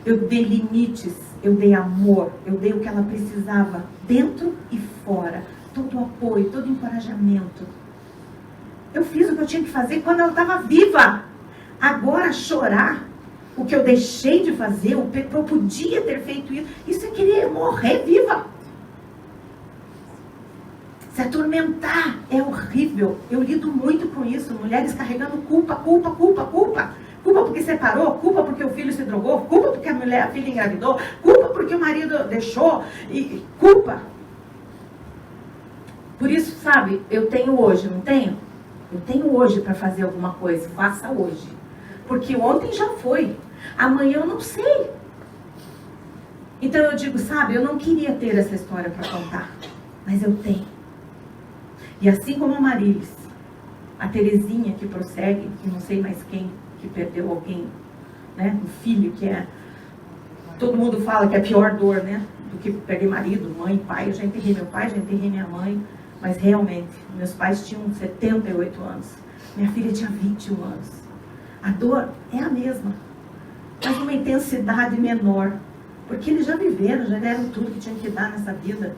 Eu dei limites, eu dei amor, eu dei o que ela precisava, dentro e fora. Todo o apoio, todo o encorajamento. Eu fiz o que eu tinha que fazer quando ela estava viva. Agora, chorar, o que eu deixei de fazer, o que eu podia ter feito isso é querer morrer viva. Se atormentar é horrível. Eu lido muito com isso. Mulheres carregando culpa. Culpa porque separou, culpa porque o filho se drogou, culpa porque a filha engravidou, culpa porque o marido deixou, e culpa. Por isso, sabe, eu tenho hoje, não tenho? Eu tenho hoje para fazer alguma coisa, faça hoje. Porque ontem já foi, amanhã eu não sei. Então eu digo, sabe, eu não queria ter essa história para contar, mas eu tenho. E assim como a Marilis, a Terezinha que prossegue, que não sei mais quem, que perdeu alguém, né, um filho que é, todo mundo fala que é a pior dor, né, do que perder marido, mãe, pai. Eu já enterrei meu pai, já enterrei minha mãe, mas realmente, meus pais tinham 78 anos, minha filha tinha 21 anos. A dor é a mesma, mas uma intensidade menor, porque eles já viveram, já deram tudo que tinham que dar nessa vida.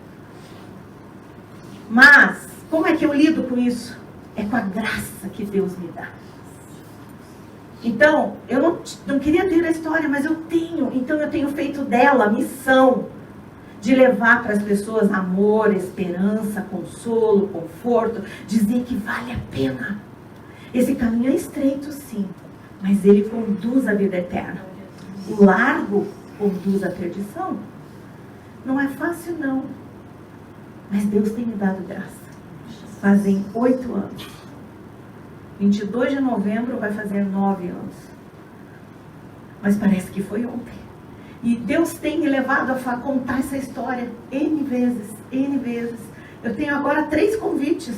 Mas, como é que eu lido com isso? É com a graça que Deus me dá. Então, eu não queria ter a história, mas eu tenho. Então, eu tenho feito dela a missão de levar para as pessoas amor, esperança, consolo, conforto, dizer que vale a pena. Esse caminho é estreito, sim, mas ele conduz à vida eterna. O largo conduz à perdição. Não é fácil, não. Mas Deus tem me dado graça. Fazem 8 anos. 22 de novembro vai fazer 9 anos. Mas parece que foi ontem. E Deus tem me levado a contar essa história N vezes, N vezes. Eu tenho agora 3 convites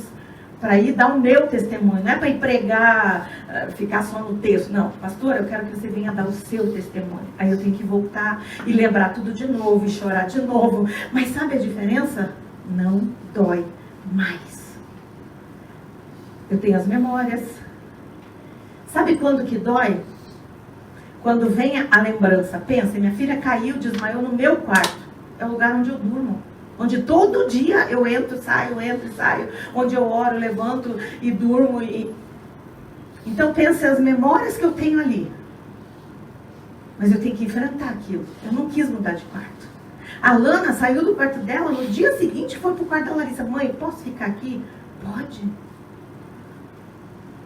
para ir dar o meu testemunho. Não é para ir pregar, ficar só no texto. Não, pastor, eu quero que você venha dar o seu testemunho. Aí eu tenho que voltar e lembrar tudo de novo e chorar de novo. Mas sabe a diferença? Não dói mais. Eu tenho as memórias. Sabe quando que dói? Quando vem a lembrança. Pensa, minha filha caiu, desmaiou no meu quarto. É o lugar onde eu durmo. Onde todo dia eu entro e saio. Onde eu oro, levanto e durmo. Então pensa as memórias que eu tenho ali. Mas eu tenho que enfrentar aquilo. Eu não quis mudar de quarto. A Lana saiu do quarto dela, no dia seguinte foi pro quarto da Larissa. Mãe, posso ficar aqui? Pode.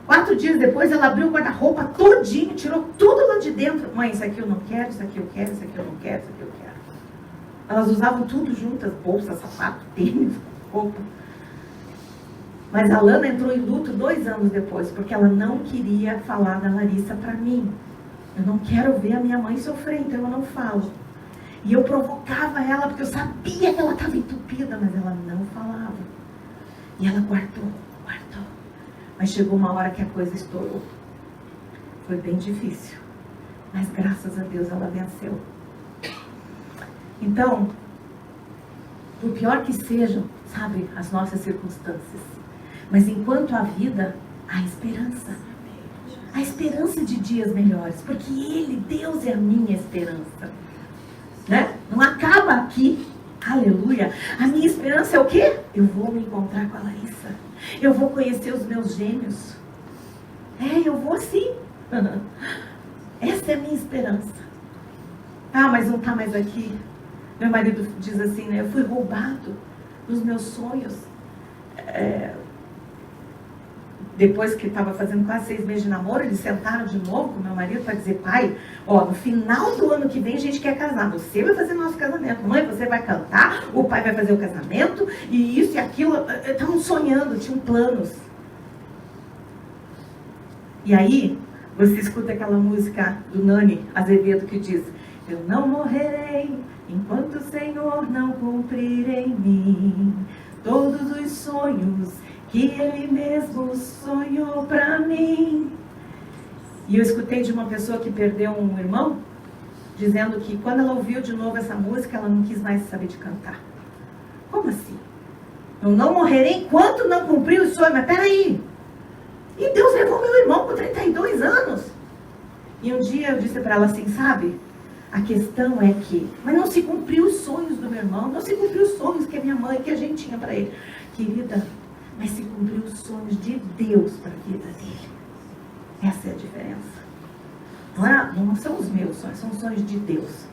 4 dias depois, ela abriu o guarda-roupa todinho, tirou tudo lá de dentro. Mãe, isso aqui eu não quero, isso aqui eu quero, isso aqui eu não quero, isso aqui eu quero. Elas usavam tudo juntas, bolsa, sapato, tênis, roupa. Mas a Lana entrou em luto 2 anos depois, porque ela não queria falar da Larissa para mim. Eu não quero ver a minha mãe sofrer, então eu não falo. E eu provocava ela, porque eu sabia que ela estava entupida, mas ela não falava. E ela guardou. Mas chegou uma hora que a coisa estourou. Foi bem difícil. Mas graças a Deus ela venceu. Então, por pior que sejam, sabe, as nossas circunstâncias. Mas enquanto há vida, há esperança. Há esperança de dias melhores. Porque Ele, Deus, é a minha esperança. Né? Não acaba aqui. Aleluia. A minha esperança é o quê? Eu vou me encontrar com a Larissa. Eu vou conhecer os meus gêmeos. Eu vou sim. Essa é a minha esperança. Ah, mas não está mais aqui. Meu marido diz assim, né? Eu fui roubado nos meus sonhos. Depois que estava fazendo quase 6 meses de namoro, eles sentaram de novo com meu marido para dizer, pai, no final do ano que vem a gente quer casar. Você vai fazer nosso casamento. Mãe, você vai cantar, o pai vai fazer o casamento, e isso e aquilo. Estavam sonhando, tinham planos. E aí, você escuta aquela música do Nani Azevedo que diz, eu não morrerei enquanto o Senhor não cumprir em mim todos os sonhos que Ele mesmo sonhou para mim. E eu escutei de uma pessoa que perdeu um irmão, dizendo que quando ela ouviu de novo essa música, ela não quis mais saber de cantar. Como assim? Eu não morrerei enquanto não cumprir o sonho. Mas peraí. E Deus levou meu irmão com 32 anos. E um dia eu disse para ela assim, sabe? A questão é que, mas não se cumpriu os sonhos do meu irmão, não se cumpriu os sonhos que a minha mãe, que a gente tinha para ele. Querida, mas se cumpriu os sonhos de Deus para a vida dele. Essa é a diferença. Não são os meus sonhos, são os sonhos de Deus.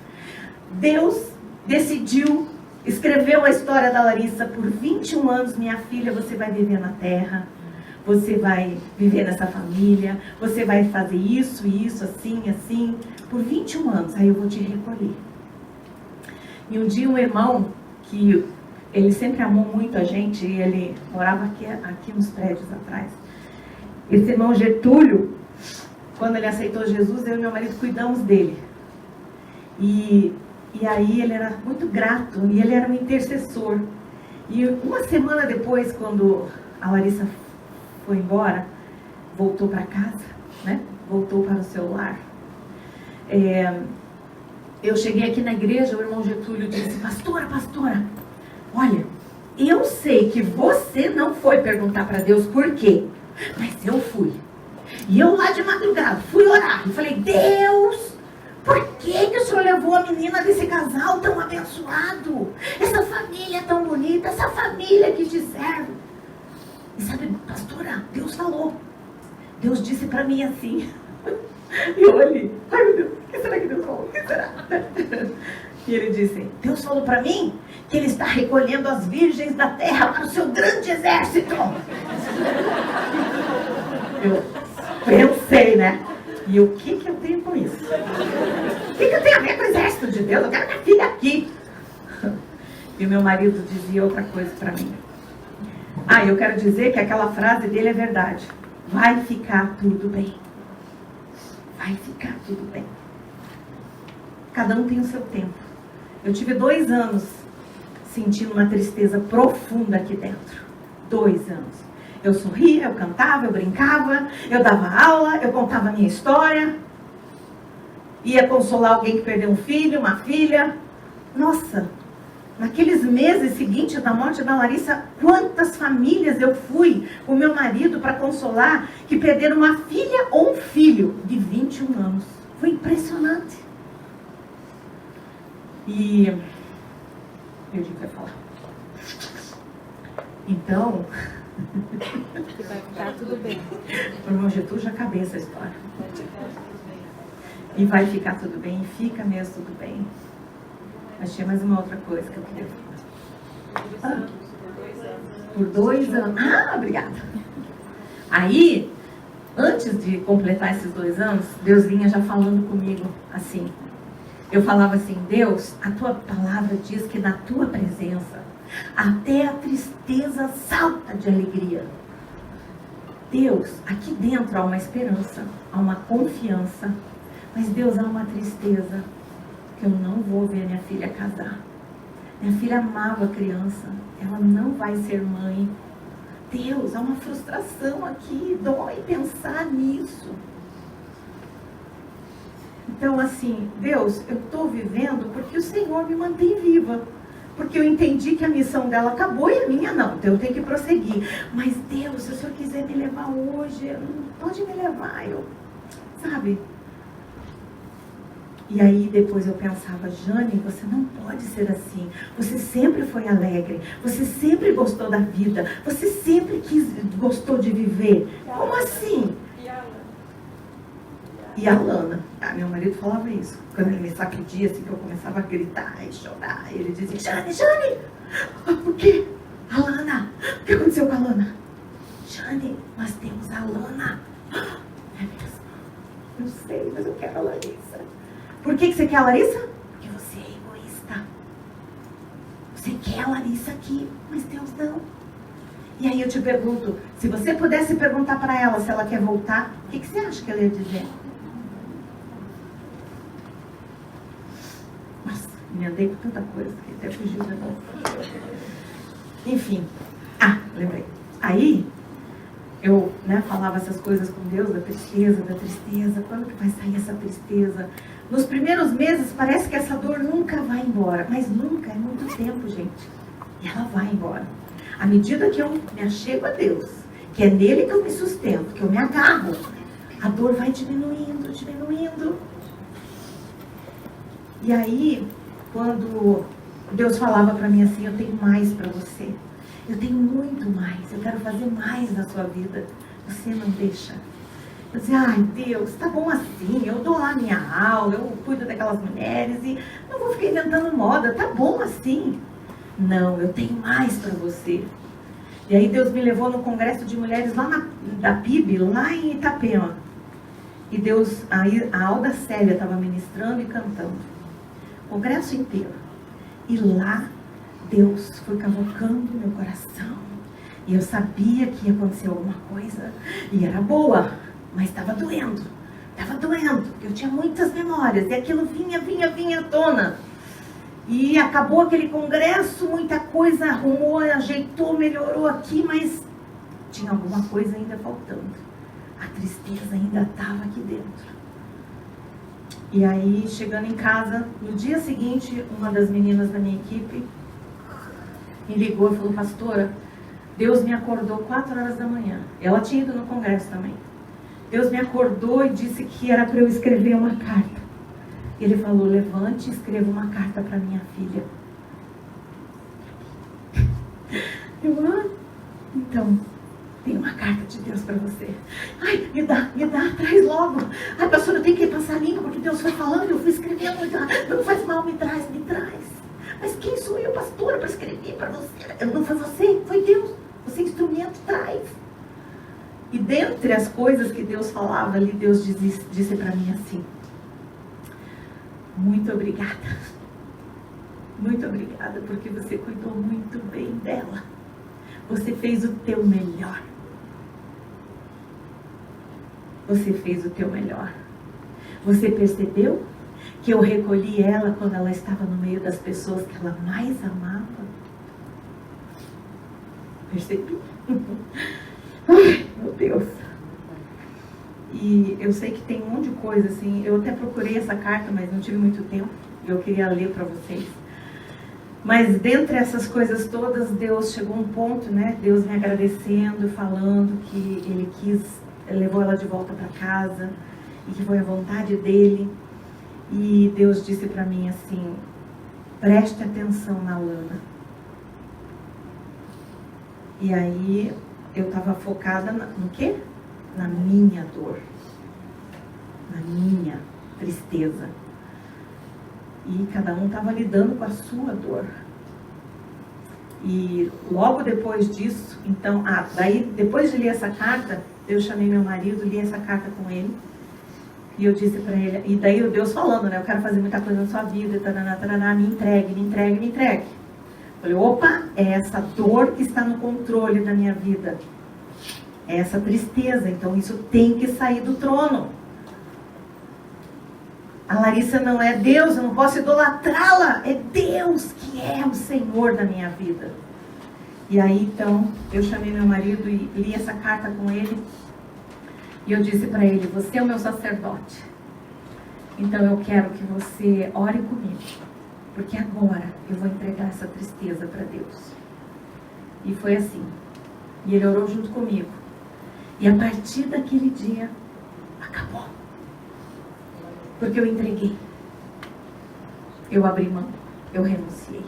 Deus decidiu, escreveu a história da Larissa por 21 anos. Minha filha, você vai viver na terra, você vai viver nessa família, você vai fazer isso, assim, por 21 anos. Aí eu vou te recolher. E um dia um irmão que ele sempre amou muito a gente, e ele morava aqui nos prédios atrás. Esse irmão Getúlio, quando ele aceitou Jesus, eu e meu marido cuidamos dele. E aí ele era muito grato, e ele era um intercessor. E uma semana depois, quando a Larissa foi embora, voltou para casa, né? Voltou para o seu lar. Eu cheguei aqui na igreja, o irmão Getúlio disse, pastora, olha, eu sei que você não foi perguntar para Deus por quê, mas eu fui. E eu lá de madrugada fui orar e falei, Deus, por que o Senhor levou a menina desse casal tão abençoado? Essa família tão bonita, essa família que te serve. E sabe, pastora, Deus falou. Deus disse para mim assim, E eu olhei, ai meu Deus, o que será que Deus falou? O que será? E ele disse, Deus falou para mim que ele está recolhendo as virgens da terra para o seu grande exército. Eu pensei, né? E o que eu tenho com isso? O que eu tenho a ver com o exército de Deus? Eu quero minha filha aqui. E o meu marido dizia outra coisa para mim. Ah, eu quero dizer que aquela frase dele é verdade. Vai ficar tudo bem. Vai ficar tudo bem. Cada um tem o seu tempo. Eu tive 2 anos sentindo uma tristeza profunda aqui dentro. 2 anos. Eu sorria, eu cantava, eu brincava, eu dava aula, eu contava a minha história. Ia consolar alguém que perdeu um filho, uma filha. Nossa, naqueles meses seguintes da morte da Larissa, quantas famílias eu fui com meu marido para consolar que perderam uma filha ou um filho de 21 anos. Foi impressionante. E eu digo que vai falar. Então, Que vai ficar tudo bem. o irmão Getúlio já acabei essa história. E vai ficar tudo bem, e fica mesmo tudo bem. Mas tinha mais uma outra coisa que eu queria falar. Por 2 anos. Ah, obrigada. Aí, antes de completar esses 2 anos, Deus vinha já falando comigo assim. Eu falava assim, Deus, a tua palavra diz que na tua presença até a tristeza salta de alegria. Deus, aqui dentro há uma esperança, há uma confiança, mas Deus, há uma tristeza que eu não vou ver minha filha casar. Minha filha amava a criança, ela não vai ser mãe. Deus, há uma frustração aqui, dói pensar nisso. Então assim, Deus, eu estou vivendo porque o Senhor me mantém viva. Porque eu entendi que a missão dela acabou e a minha não, então eu tenho que prosseguir. Mas Deus, se o Senhor quiser me levar hoje, pode me levar, sabe? E aí depois eu pensava, Jane, você não pode ser assim. Você sempre foi alegre, você sempre gostou da vida, você sempre gostou de viver. Como assim? E a Lana, meu marido falava isso, quando ele me sacudia, assim, que eu começava a gritar e chorar, ele dizia, Jane, por quê? A Lana, o que aconteceu com a Lana? Jane, nós temos a Lana. É mesmo? Eu sei, mas eu quero a Larissa. Por que você quer a Larissa? Porque você é egoísta. Você quer a Larissa aqui, mas Deus não. E aí eu te pergunto, se você pudesse perguntar para ela se ela quer voltar, o que você acha que ela ia dizer? Nossa, me andei com tanta coisa que até fugiu de novo. Enfim. Lembrei. Aí, eu falava essas coisas com Deus, da tristeza, quando que vai sair essa tristeza? Nos primeiros meses parece que essa dor nunca vai embora, mas nunca, é muito tempo, gente. E ela vai embora. À medida que eu me achego a Deus, que é nele que eu me sustento, que eu me agarro, a dor vai diminuindo, diminuindo. E aí, quando Deus falava para mim assim, eu tenho mais para você. Eu tenho muito mais, eu quero fazer mais na sua vida. Você não deixa. Eu dizia, ai Deus, tá bom assim, eu dou lá minha aula, eu cuido daquelas mulheres e não vou ficar inventando moda, tá bom assim. Não, eu tenho mais para você. E aí Deus me levou no congresso de mulheres lá da PIB, lá em Itapema. E Deus, aí a Alda Célia estava ministrando e cantando. O congresso inteiro. E lá Deus foi cavocando meu coração. E eu sabia que ia acontecer alguma coisa. E era boa, mas estava doendo. Estava doendo, porque eu tinha muitas memórias. E aquilo vinha à tona. E acabou aquele congresso, muita coisa arrumou, ajeitou, melhorou aqui, mas tinha alguma coisa ainda faltando. A tristeza ainda estava aqui dentro. E aí, chegando em casa, no dia seguinte, uma das meninas da minha equipe me ligou e falou, pastora, Deus me acordou 4 horas da manhã. Ela tinha ido no congresso também. Deus me acordou e disse que era para eu escrever uma carta. Ele falou, levante e escreva uma carta para minha filha. Eu, então, tem uma carta de Deus para você. Ai, me dá, traz logo. Ai, pastora, eu tenho que passar limpo porque Deus foi falando, eu fui escrevendo. Não faz mal, me traz. Mas quem sou eu, pastora, para escrever para você? Não foi você, foi Deus. Você é instrumento, traz. E dentre as coisas que Deus falava ali, Deus disse para mim assim: muito obrigada. Muito obrigada porque você cuidou muito bem dela. Você fez o teu melhor. Você fez o teu melhor. Você percebeu que eu recolhi ela quando ela estava no meio das pessoas que ela mais amava? Percebi? Ai, meu Deus. E eu sei que tem um monte de coisa assim. Eu até procurei essa carta, mas não tive muito tempo. Eu queria ler para vocês. Mas dentre essas coisas todas, Deus chegou a um ponto, né? Deus me agradecendo, falando que Ele levou ela de volta para casa e que foi a vontade dEle. E Deus disse para mim assim: preste atenção na Lana. E aí eu estava focada no quê? Na minha dor, na minha tristeza. E cada um estava lidando com a sua dor. E logo depois disso, então, daí depois de ler essa carta, eu chamei meu marido, li essa carta com ele. E eu disse para ele, e daí o Deus falando, né? Eu quero fazer muita coisa na sua vida, taraná, taraná, me entregue. Falei, opa, é essa dor que está no controle da minha vida. É essa tristeza, então isso tem que sair do trono. A Larissa não é Deus, eu não posso idolatrá-la. É Deus que é o Senhor da minha vida. E aí então, eu chamei meu marido e li essa carta com ele. E eu disse para ele: você é o meu sacerdote. Então eu quero que você ore comigo. Porque agora eu vou entregar essa tristeza para Deus. E foi assim. E ele orou junto comigo. E a partir daquele dia, acabou. Porque eu entreguei. Eu abri mão. Eu renunciei.